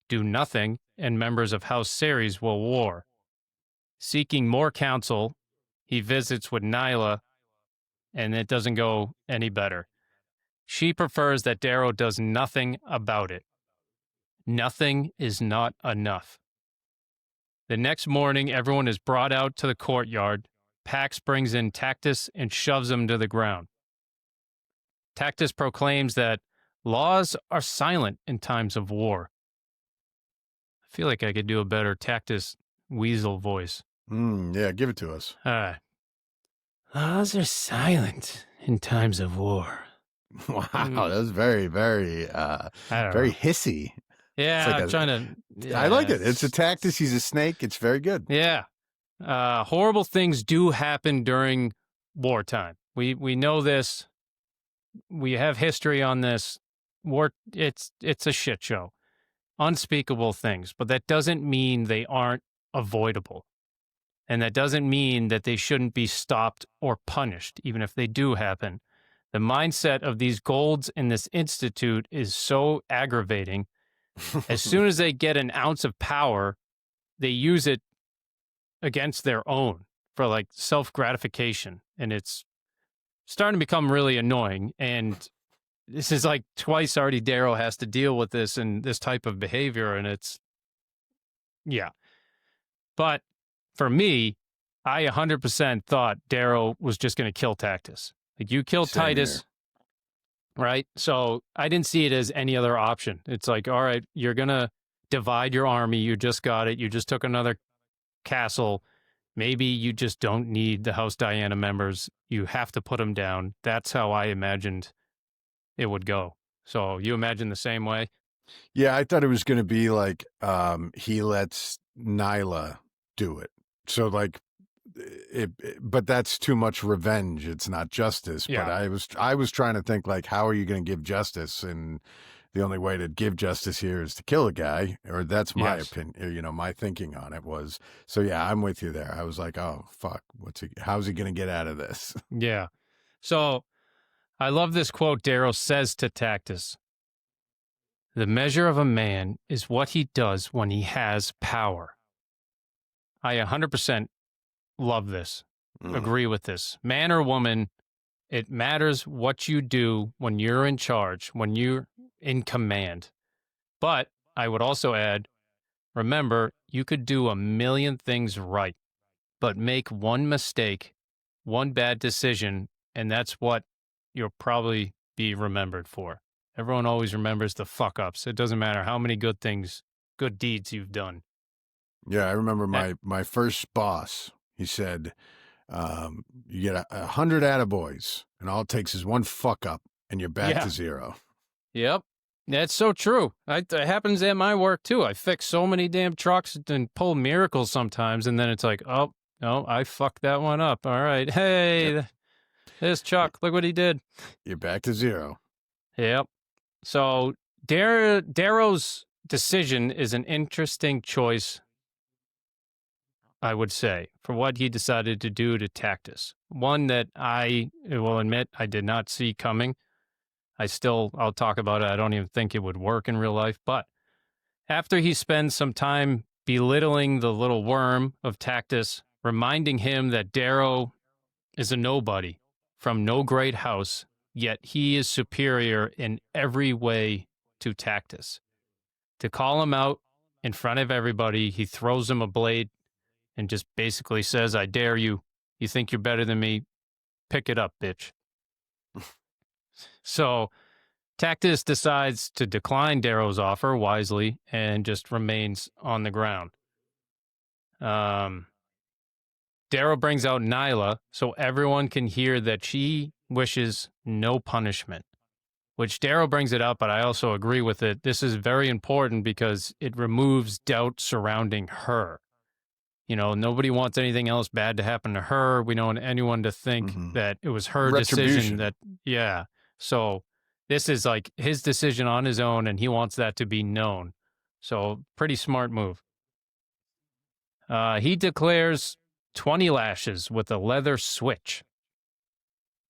Do nothing, and members of House Ceres will war. Seeking more counsel, he visits with Nyla, and it doesn't go any better. She prefers that Darrow does nothing about it. Nothing is not enough. The next morning, everyone is brought out to the courtyard. Pax brings in Tactus and shoves him to the ground. Tactus proclaims that laws are silent in times of war. I feel like I could do a better Tactus weasel voice. Yeah, give it to us. All right. Laws are silent in times of war. Wow, that was very, very, very hissy. Yeah, like I'm trying to... Yeah, I like it. It's a Tactus. He's a snake. It's very good. Yeah. Horrible things do happen during wartime. We know this. We have history on this. War. It's a shit show. Unspeakable things. But that doesn't mean they aren't avoidable. And that doesn't mean that they shouldn't be stopped or punished, even if they do happen. The mindset of these golds in this institute is so aggravating. As soon as they get an ounce of power, they use it against their own for like self-gratification. And it's starting to become really annoying. And this is like twice already Darrow has to deal with this and this type of behavior. And it's, yeah. But for me, I 100% thought Darrow was just going to kill Tactus. Like, you kill Same Titus, here. right? So I didn't see it as any other option. It's like, all right, you're going to divide your army. You just got it. You just took another castle. Maybe you just don't need the House Diana members. You have to put them down. That's how I imagined it would go. So you imagine the same way? Yeah, I thought it was going to be like he lets Nyla do it. So like but that's too much revenge. It's not justice. Yeah. But I was trying to think like, how are you going to give justice? And the only way to give justice here is to kill a guy, or that's my opinion. You know, my thinking on it was. So yeah, I'm with you there. I was like, oh fuck, how's he going to get out of this? Yeah. So I love this quote Darrow says to Tactus. The measure of a man is what he does when he has power. I 100% love this, agree with this. Man or woman, it matters what you do when you're in charge, when you're in command. But I would also add, remember, you could do a million things right, but make one mistake, one bad decision, and that's what you'll probably be remembered for. Everyone always remembers the fuck ups. It doesn't matter how many good things, good deeds you've done. Yeah, I remember my first boss. He said, you get 100 attaboys, and all it takes is one fuck up, and you're back to zero. Yep. That's so true. It happens at my work, too. I fix so many damn trucks and pull miracles sometimes, and then it's like, oh, no, I fucked that one up. All right. Hey, there's Chuck. Look what he did. You're back to zero. Yep. So Darrow's decision is an interesting choice, I would say, for what he decided to do to Tactus. One that I will admit I did not see coming. I'll talk about it. I don't even think it would work in real life. But after he spends some time belittling the little worm of Tactus, reminding him that Darrow is a nobody from no great house, yet he is superior in every way to Tactus. To call him out in front of everybody, he throws him a blade and just basically says, I dare you. You think you're better than me? Pick it up, bitch. So Tactus decides to decline Darrow's offer wisely and just remains on the ground. Darrow brings out Nyla so everyone can hear that she wishes no punishment, which Darrow brings it up, but I also agree with it. This is very important because it removes doubt surrounding her. You know, nobody wants anything else bad to happen to her. We don't want anyone to think that it was her decision So this is like his decision on his own, and he wants that to be known. So pretty smart move. He declares 20 lashes with a leather switch.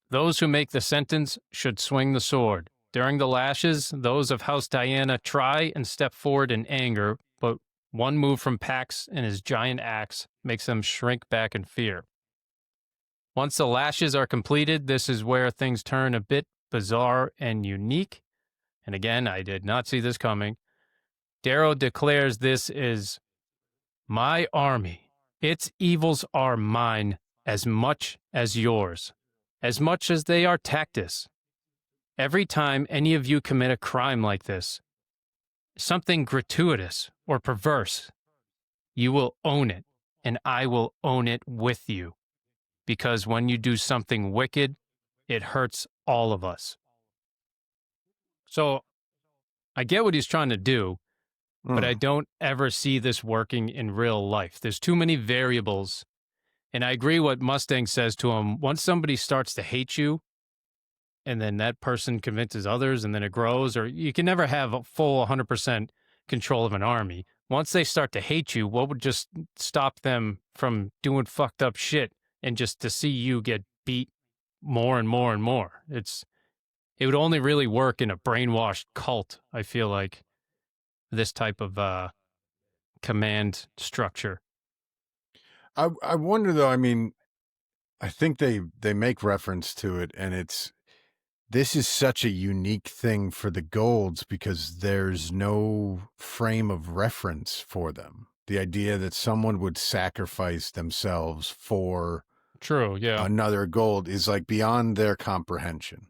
Those who make the sentence should swing the sword. During the lashes, those of House Diana try and step forward in anger, but one move from Pax and his giant axe makes them shrink back in fear. Once the lashes are completed, this is where things turn a bit bizarre and unique. And again, I did not see this coming. Darrow declares this is my army. Its evils are mine as much as yours, as much as they are Tactus. Every time any of you commit a crime like this, something gratuitous or perverse, you will own it, and I will own it with you. Because when you do something wicked, it hurts all of us. So I get what he's trying to do, but I don't ever see this working in real life. There's too many variables. And I agree what Mustang says to him. Once somebody starts to hate you, and then that person convinces others, and then it grows, or you can never have a full 100% control of an army. Once they start to hate you, what would just stop them from doing fucked up shit and just to see you get beat more and more and more? It would only really work in a brainwashed cult, I feel like, this type of command structure. I wonder though, I mean, I think they make reference to it, and this is such a unique thing for the Golds because there's no frame of reference for them. The idea that someone would sacrifice themselves for another Gold is like beyond their comprehension.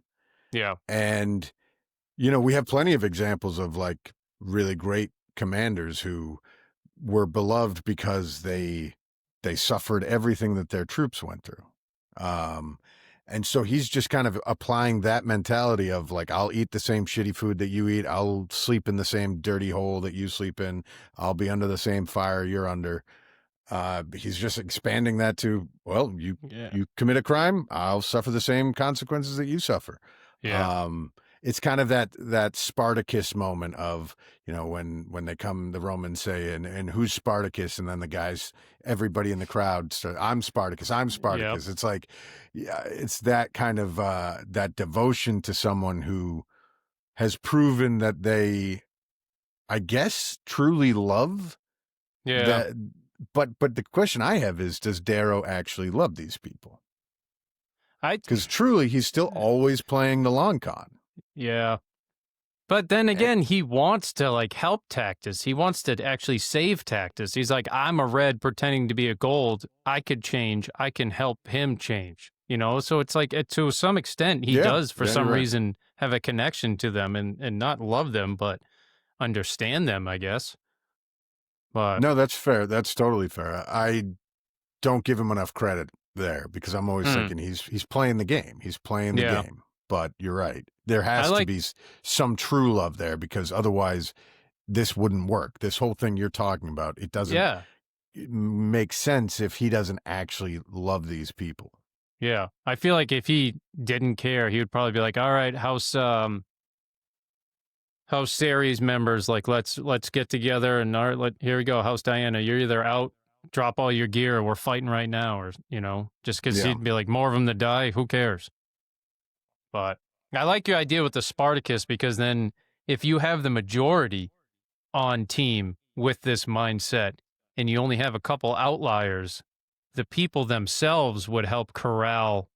Yeah. And, we have plenty of examples of like really great commanders who were beloved because they suffered everything that their troops went through. And so he's just kind of applying that mentality of like, I'll eat the same shitty food that you eat. I'll sleep in the same dirty hole that you sleep in. I'll be under the same fire you're under. He's just expanding that to, well, you commit a crime, I'll suffer the same consequences that you suffer. Yeah. It's kind of that Spartacus moment of, when they come, the Romans say, and who's Spartacus? And then the guys, everybody in the crowd start, I'm Spartacus, I'm Spartacus. Yep. It's like, yeah, it's that kind of, that devotion to someone who has proven that they, I guess, truly love that. But the question I have is, does Darrow actually love these people? Because truly, he's still always playing the long con. Yeah. But then again, he wants to like help Tactus. He wants to actually save Tactus. He's like, I'm a red pretending to be a gold. I could change. I can help him change. So it's like to some extent he does for some reason have a connection to them and not love them, but understand them, I guess. But no, that's fair. That's totally fair. I don't give him enough credit there because I'm always thinking he's playing the game. He's playing the game. But you're right. There has to be some true love there because otherwise this wouldn't work. This whole thing you're talking about, it doesn't make sense if he doesn't actually love these people. Yeah. I feel like if he didn't care, he would probably be like, all right, House Ceres members, like let's get together and here we go, House Diana, you're either out, drop all your gear, or we're fighting right now, or just because he'd be like, more of them to die, who cares? But I like your idea with the Spartacus because then if you have the majority on team with this mindset and you only have a couple outliers, the people themselves would help corral,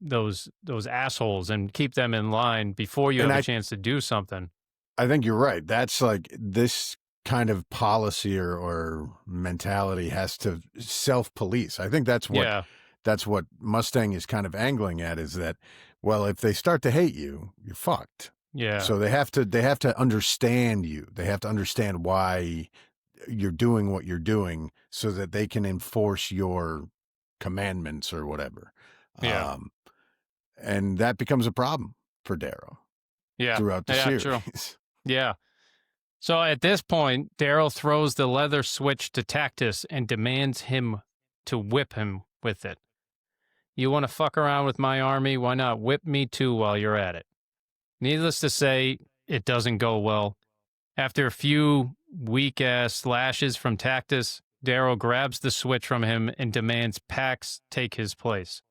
those assholes and keep them in line before you have a chance to do something. I think you're right. That's like this kind of policy or mentality has to self-police. I think that's what Mustang is kind of angling at is that, well, if they start to hate you, you're fucked. Yeah. So they have to understand you. They have to understand why you're doing what you're doing so that they can enforce your commandments or whatever. Yeah. And that becomes a problem for Darrow. Yeah. Throughout the series. True. Yeah. So at this point, Darrow throws the leather switch to Tactus and demands him to whip him with it. You want to fuck around with my army? Why not whip me too while you're at it? Needless to say, it doesn't go well. After a few weak-ass lashes from Tactus, Darrow grabs the switch from him and demands Pax take his place.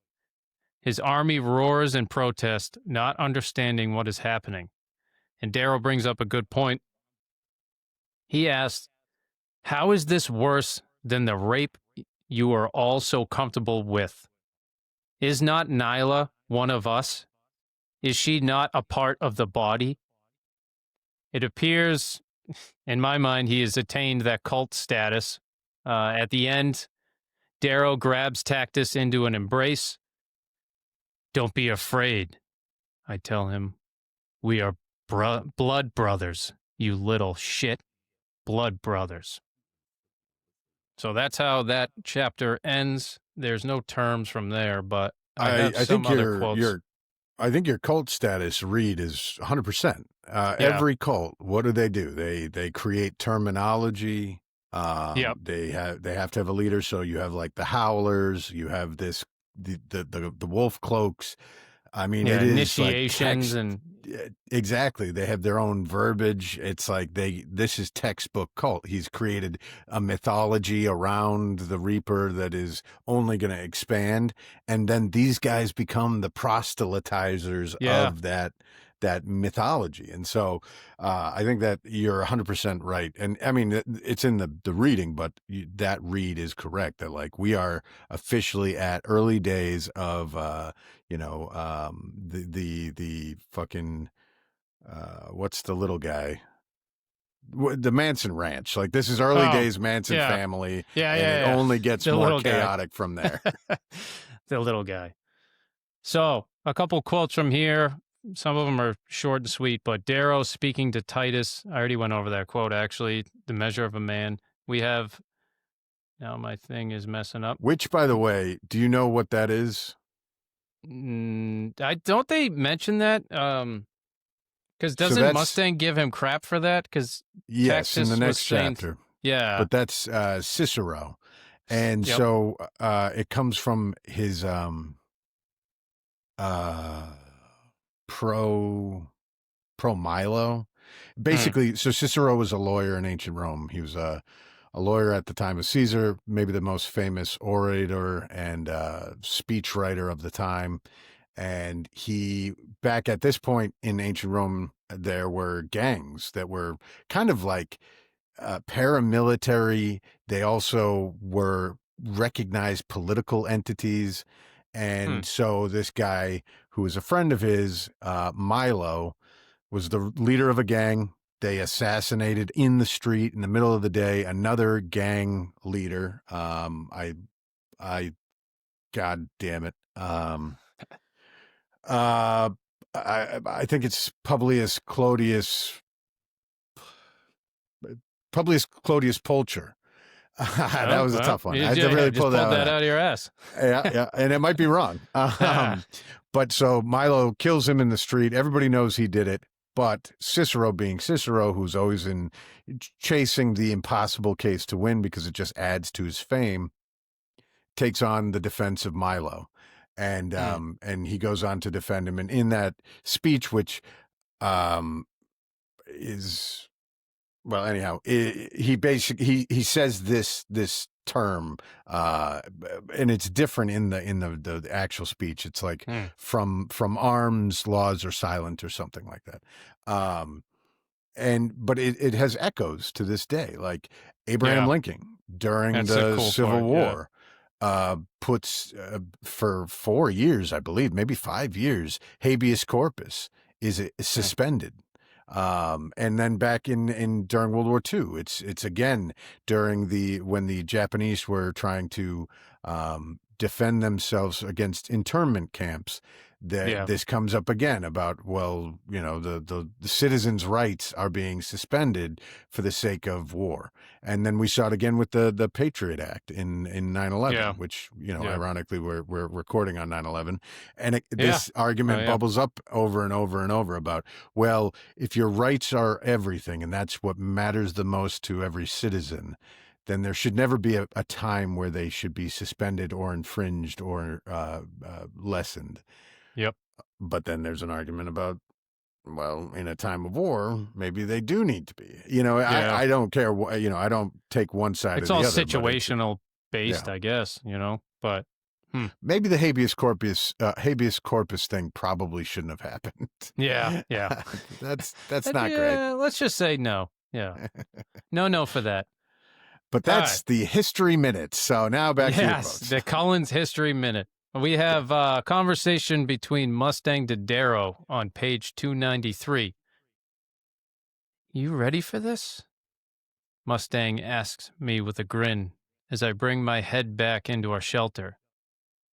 His army roars in protest, not understanding what is happening. And Darrow brings up a good point. He asks, how is this worse than the rape you are all so comfortable with? Is not Nyla one of us? Is she not a part of the body? It appears, in my mind, he has attained that cult status. At the end, Darrow grabs Tactus into an embrace. Don't be afraid, I tell him. We are blood brothers, you little shit. Blood brothers. So that's how that chapter ends. There's no terms from there, but I have some other quotes. I think your cult status read is 100%. Every cult, what do? They create terminology. They have to have a leader. So you have like the Howlers, you have the wolf cloaks. I mean, it is initiations like exactly. They have their own verbiage. It's like this is textbook cult. He's created a mythology around the Reaper that is only going to expand. And then these guys become the proselytizers of that mythology. And so I think that you're 100% right. And I mean, it's in the reading, but that read is correct that like we are officially at early days of, the fucking, what's the little guy? The Manson Ranch. Like this is early days Manson family. Yeah. It only gets more chaotic from there. The little guy. So, a couple quotes from here. Some of them are short and sweet, but Darrow speaking to Titus. I already went over that quote, actually. The measure of a man. We have. Now my thing is messing up. Which, by the way, do you know what that is? I don't they mention that? Because doesn't Mustang give him crap for that? Because yes, Texas in the next saying, chapter. Yeah, but that's Cicero, and Yep. so it comes from his pro Milo. Basically, so Cicero was a lawyer in ancient Rome. He was a lawyer at the time of Caesar, maybe the most famous orator and speechwriter of the time. And he, back at this point in ancient Rome, there were gangs that were kind of like paramilitary. They also were recognized political entities. And so this guy, who was a friend of his, Milo, was the leader of a gang. They assassinated in the street in the middle of the day another gang leader. I God damn it. I think it's Publius Clodius Pulcher. That was a tough one. I had to really pull that out of your ass. Yeah, and it might be wrong. But so Milo kills him in the street. Everybody knows he did it. But Cicero, being Cicero, who's always in chasing the impossible case to win because it just adds to his fame, takes on the defense of Milo. And he goes on to defend him. And in that speech, which is, well, anyhow, he basically he says this term, and it's different in the actual speech. It's like from arms, laws are silent, or something like that. But it has echoes to this day, like Abraham Lincoln during the Civil War. Puts for 4 years, I believe, maybe 5 years, habeas corpus is suspended. And then back in during World War II, it's again during when the Japanese were trying to defend themselves against internment camps. This comes up again about, well, you know, the citizens' rights are being suspended for the sake of war. And then we saw it again with the Patriot Act in 9/11, which, you know, ironically we're recording on 9/11, and this argument bubbles up over and over and over about, well, if your rights are everything and that's what matters the most to every citizen, then there should never be a time where they should be suspended or infringed or lessened. Yep. But then there's an argument about, well, in a time of war, maybe they do need to be. You know, I don't care. You know, I don't take one side or the other. It's all situational based, I guess, you know, but maybe the habeas corpus thing probably shouldn't have happened. Yeah. That's not great. Let's just say no. Yeah. No for that. But that's the History Minute. So now back to you folks. The Collins History Minute. We have a conversation between Mustang to Darrow on page 293. You ready for this? Mustang asks me with a grin as I bring my head back into our shelter.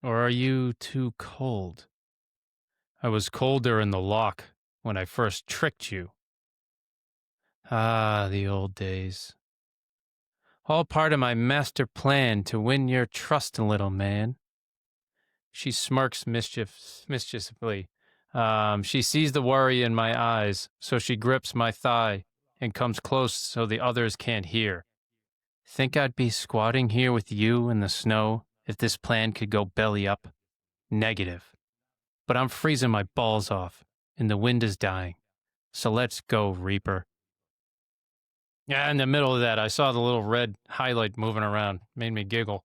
Or are you too cold? I was colder in the lock when I first tricked you. Ah, the old days. All part of my master plan to win your trust, little man. She smirks mischievously. She sees the worry in my eyes, so she grips my thigh and comes close so the others can't hear. Think I'd be squatting here with you in the snow if this plan could go belly up? Negative. But I'm freezing my balls off, and the wind is dying. So let's go, Reaper. Yeah, in the middle of that, I saw the little red highlight moving around. Made me giggle.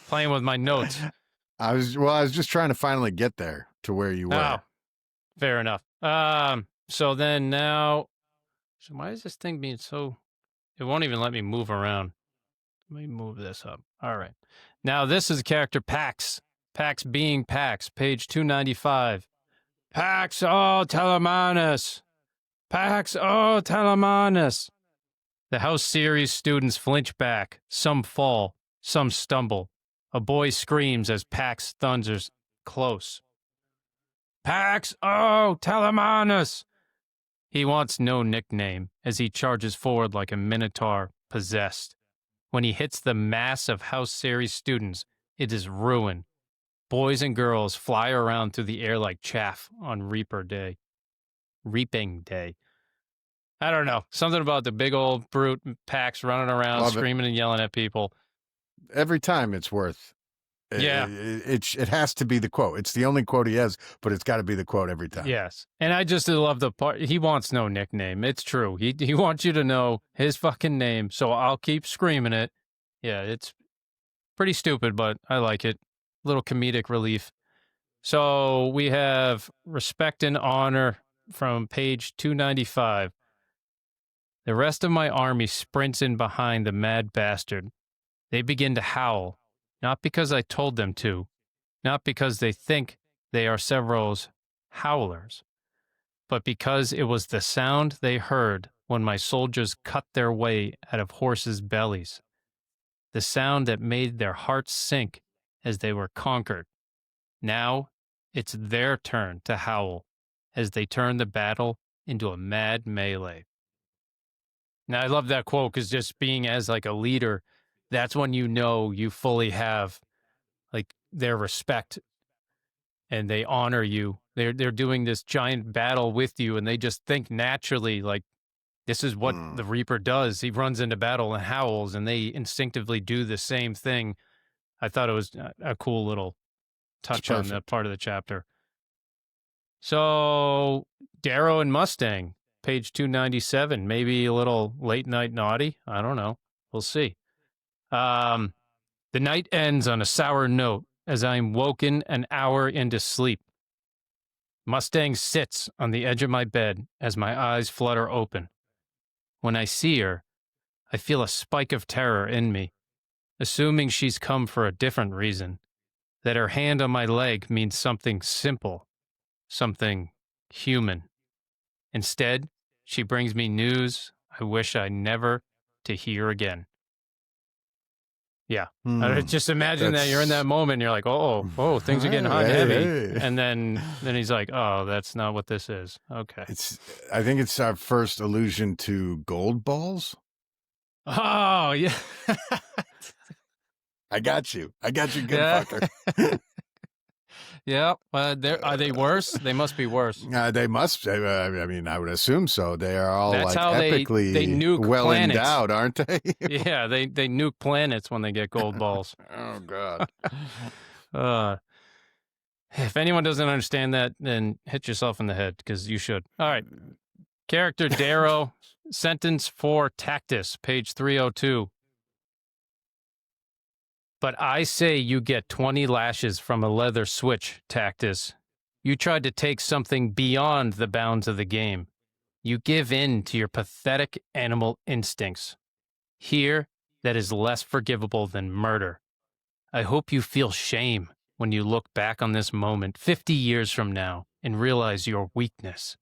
Playing with my notes. I was just trying to finally get there to where you were. Oh, fair enough. So then now, why is this thing being so, it won't even let me move around. Let me move this up. All right. Now this is character Pax. Pax being Pax, page 295. Pax, oh, Telemanus. Pax, oh, Telemanus. The house series students flinch back. Some fall, some stumble. A boy screams as Pax thunders close. Pax, oh, Telemanus! He wants no nickname as he charges forward like a minotaur possessed. When he hits the mass of House Series students, it is ruin. Boys and girls fly around through the air like chaff on Reaping Day. I don't know. Something about the big old brute Pax running around, screaming and yelling at people. Every time it's worth. Yeah. It has to be the quote. It's the only quote he has, but it's got to be the quote every time. Yes. And I just love the part. He wants no nickname. It's true. He wants you to know his fucking name, so I'll keep screaming it. Yeah, it's pretty stupid, but I like it. Little comedic relief. So we have respect and honor from page 295. The rest of my army sprints in behind the mad bastard. They begin to howl, not because I told them to, not because they think they are Severo's howlers, but because it was the sound they heard when my soldiers cut their way out of horses' bellies, the sound that made their hearts sink as they were conquered. Now it's their turn to howl as they turn the battle into a mad melee. Now, I love that quote because just being as like a leader, that's when you know you fully have like their respect and they honor you. They're doing this giant battle with you and they just think naturally like this is what the Reaper does. He runs into battle and howls and they instinctively do the same thing. I thought it was a cool little touch on that part of the chapter. So Darrow and Mustang. Page 297, maybe a little late night naughty. I don't know. We'll see. The night ends on a sour note as I am woken an hour into sleep. Mustang sits on the edge of my bed as my eyes flutter open. When I see her, I feel a spike of terror in me, assuming she's come for a different reason, that her hand on my leg means something simple, something human. Instead, she brings me news I wish I never to hear again. Yeah. Just imagine that you're in that moment and you're like, oh, things are getting hot and heavy. And then he's like, oh, that's not what this is. Okay. I think it's our first allusion to gold balls. Oh, yeah. I got you, good fucker. Yeah, are they worse? They must be worse. They must. I mean, I would assume so. They are all That's like how epically they nuke well planets. endowed, aren't they? Yeah, they nuke planets when they get gold balls. Oh God. If anyone doesn't understand that, then hit yourself in the head because you should. All right, character Darrow, sentence for Tactus, page 302. But I say you get 20 lashes from a leather switch, Tactus. You tried to take something beyond the bounds of the game. You give in to your pathetic animal instincts. Here, that is less forgivable than murder. I hope you feel shame when you look back on this moment 50 years from now and realize your weakness.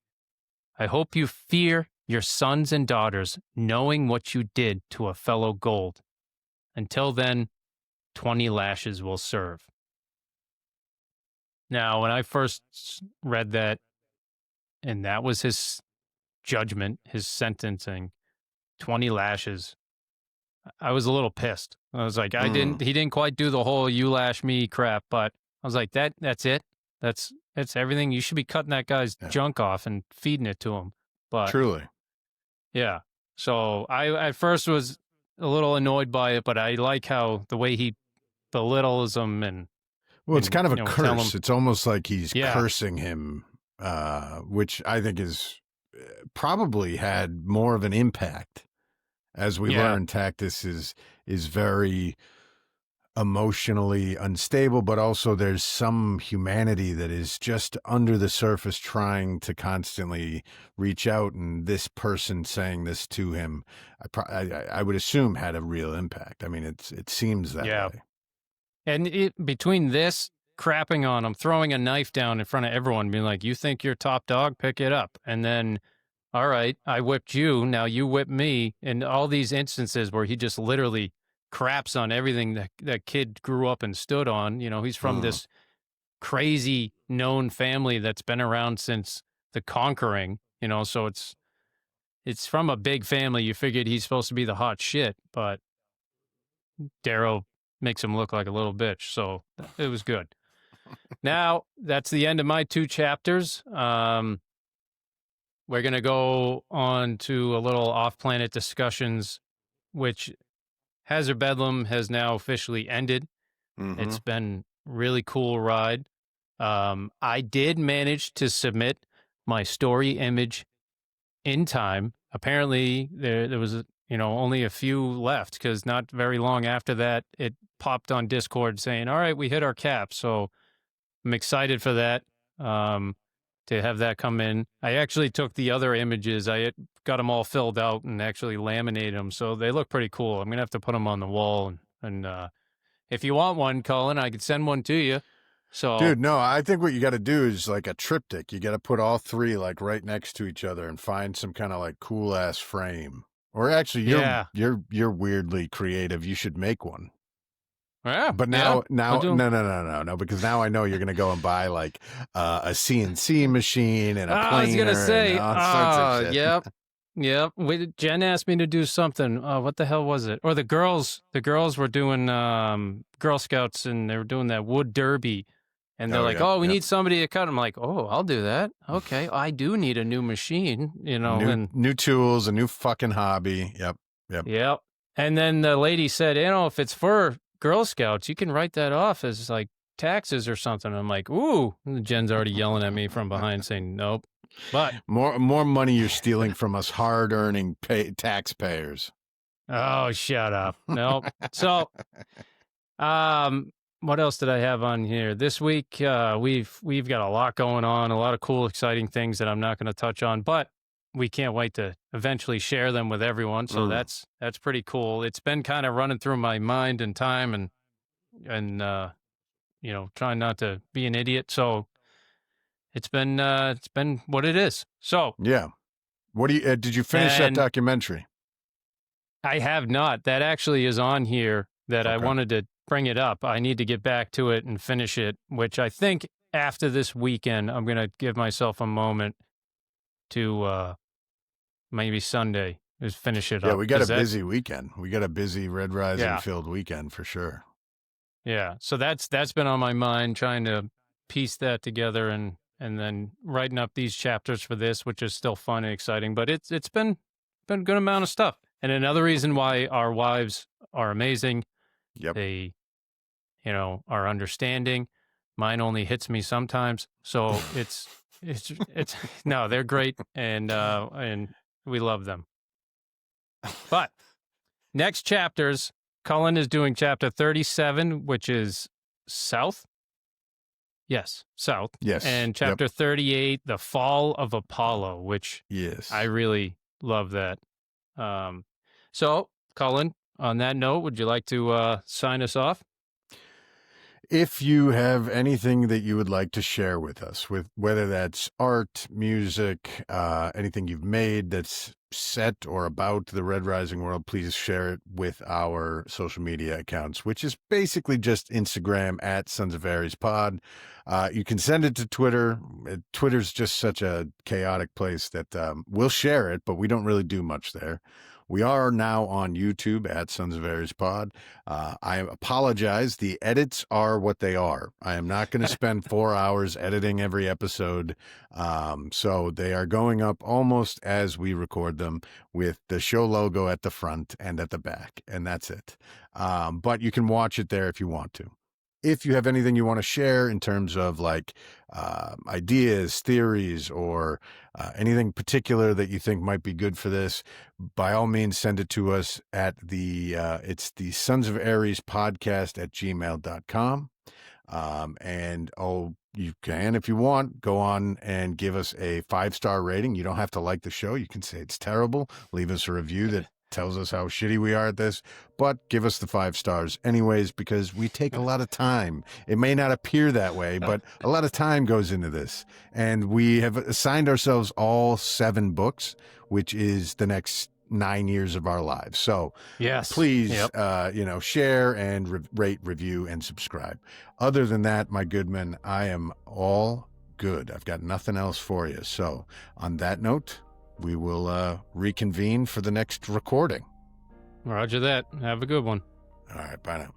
I hope you fear your sons and daughters knowing what you did to a fellow gold. Until then, 20 lashes will serve. Now, when I first read that, and that was his judgment, his sentencing, 20 lashes, I was a little pissed. I was like, he didn't quite do the whole you lash me crap, but I was like, that's it. That's everything. You should be cutting that guy's junk off and feeding it to him. But truly. Yeah. So I at first was a little annoyed by it, but I like how the way he belittles him and it's kind of a curse. It's almost like he's cursing him, which I think is probably had more of an impact. As we learn, Tactus is very emotionally unstable, but also there's some humanity that is just under the surface trying to constantly reach out, and this person saying this to him, I would assume had a real impact. I mean, it seems that way. And between this, crapping on him, throwing a knife down in front of everyone, being like, you think you're top dog, pick it up. And then, all right, I whipped you, now you whip me. And all these instances where he just literally craps on everything that kid grew up and stood on. You know, he's from this crazy known family that's been around since the conquering, so it's from a big family. You figured he's supposed to be the hot shit, but Darrow makes him look like a little bitch, so it was good. Now, that's the end of my 2 chapters. We're going to go on to a little off-planet discussions, which Hazard Bedlam has now officially ended. Mm-hmm. It's been really cool ride. I did manage to submit my story image in time. Apparently, there was only a few left, because not very long after that, it popped on Discord saying, all right, we hit our cap. So I'm excited for that, to have that come in. I actually took the other images. I got them all filled out and actually laminated them. So they look pretty cool. I'm going to have to put them on the wall. And if you want one, Colin, I could send one to you. So, dude, no, I think what you got to do is like a triptych. You got to put all 3 like right next to each other and find some kind of like cool ass frame. Or actually, you're weirdly creative. You should make one. Yeah, but no, because now I know you're gonna go and buy like a CNC machine and a planer. I was gonna say, and all sorts of shit. Yep. Jen asked me to do something. What the hell was it? Or the girls were doing Girl Scouts, and they were doing that wood derby. And they're we need somebody to cut. I'm like, oh, I'll do that. Okay, I do need a new machine, new tools, a new fucking hobby. Yep. And then the lady said, if it's for Girl Scouts, you can write that off as like taxes or something. I'm like, ooh. And Jen's already yelling at me from behind saying, nope. But more money you're stealing from us hard-earning taxpayers. Oh, shut up. Nope. So, what else did I have on here? This week, we've got a lot going on, a lot of cool, exciting things that I'm not going to touch on, but we can't wait to eventually share them with everyone. So that's pretty cool. It's been kind of running through my mind and time, and trying not to be an idiot. So it's been what it is. So yeah. What do you did you finish that documentary? I have not. That actually is on here. That I wanted to bring it up. I need to get back to it and finish it, which I think after this weekend, I'm going to give myself a moment to maybe Sunday is finish it up. Yeah, we got a busy weekend. We got a busy Red Rising filled weekend for sure. Yeah, so that's been on my mind, trying to piece that together and then writing up these chapters for this, which is still fun and exciting. But it's been a good amount of stuff. And another reason why our wives are amazing. Yep. They, are understanding. Mine only hits me sometimes. So it's no, they're great, and we love them. But next chapters, Cullen is doing chapter 37, which is South. Yes, South. Yes. And chapter 38, The Fall of Apollo, which I really love that. So, Cullen, on that note, would you like to sign us off? If you have anything that you would like to share with us, with whether that's art, music, anything you've made that's set or about the Red Rising world, please share it with our social media accounts, which is basically just Instagram at Sons of Ares Pod. You can send it to Twitter. Twitter's just such a chaotic place that we'll share it, but we don't really do much there. We are now on YouTube at Sons of Ares Pod. I apologize. The edits are what they are. I am not going to spend 4 hours editing every episode. So they are going up almost as we record them, with the show logo at the front and at the back. And that's it. But you can watch it there if you want to. If you have anything you want to share in terms of like ideas, theories, or anything particular that you think might be good for this, by all means, send it to us at it's the Sons of Ares podcast at gmail.com. And you can, if you want, go on and give us a 5-star rating. You don't have to like the show. You can say it's terrible. Leave us a review that tells us how shitty we are at this, but give us the 5 stars anyways, because we take a lot of time. It may not appear that way, but a lot of time goes into this. And we have assigned ourselves all 7 books, which is the next 9 years of our lives. So yes, please, share and rate, review, and subscribe. Other than that, my good man, I am all good. I've got nothing else for you. So on that note, we will reconvene for the next recording. Roger that. Have a good one. All right, bye now.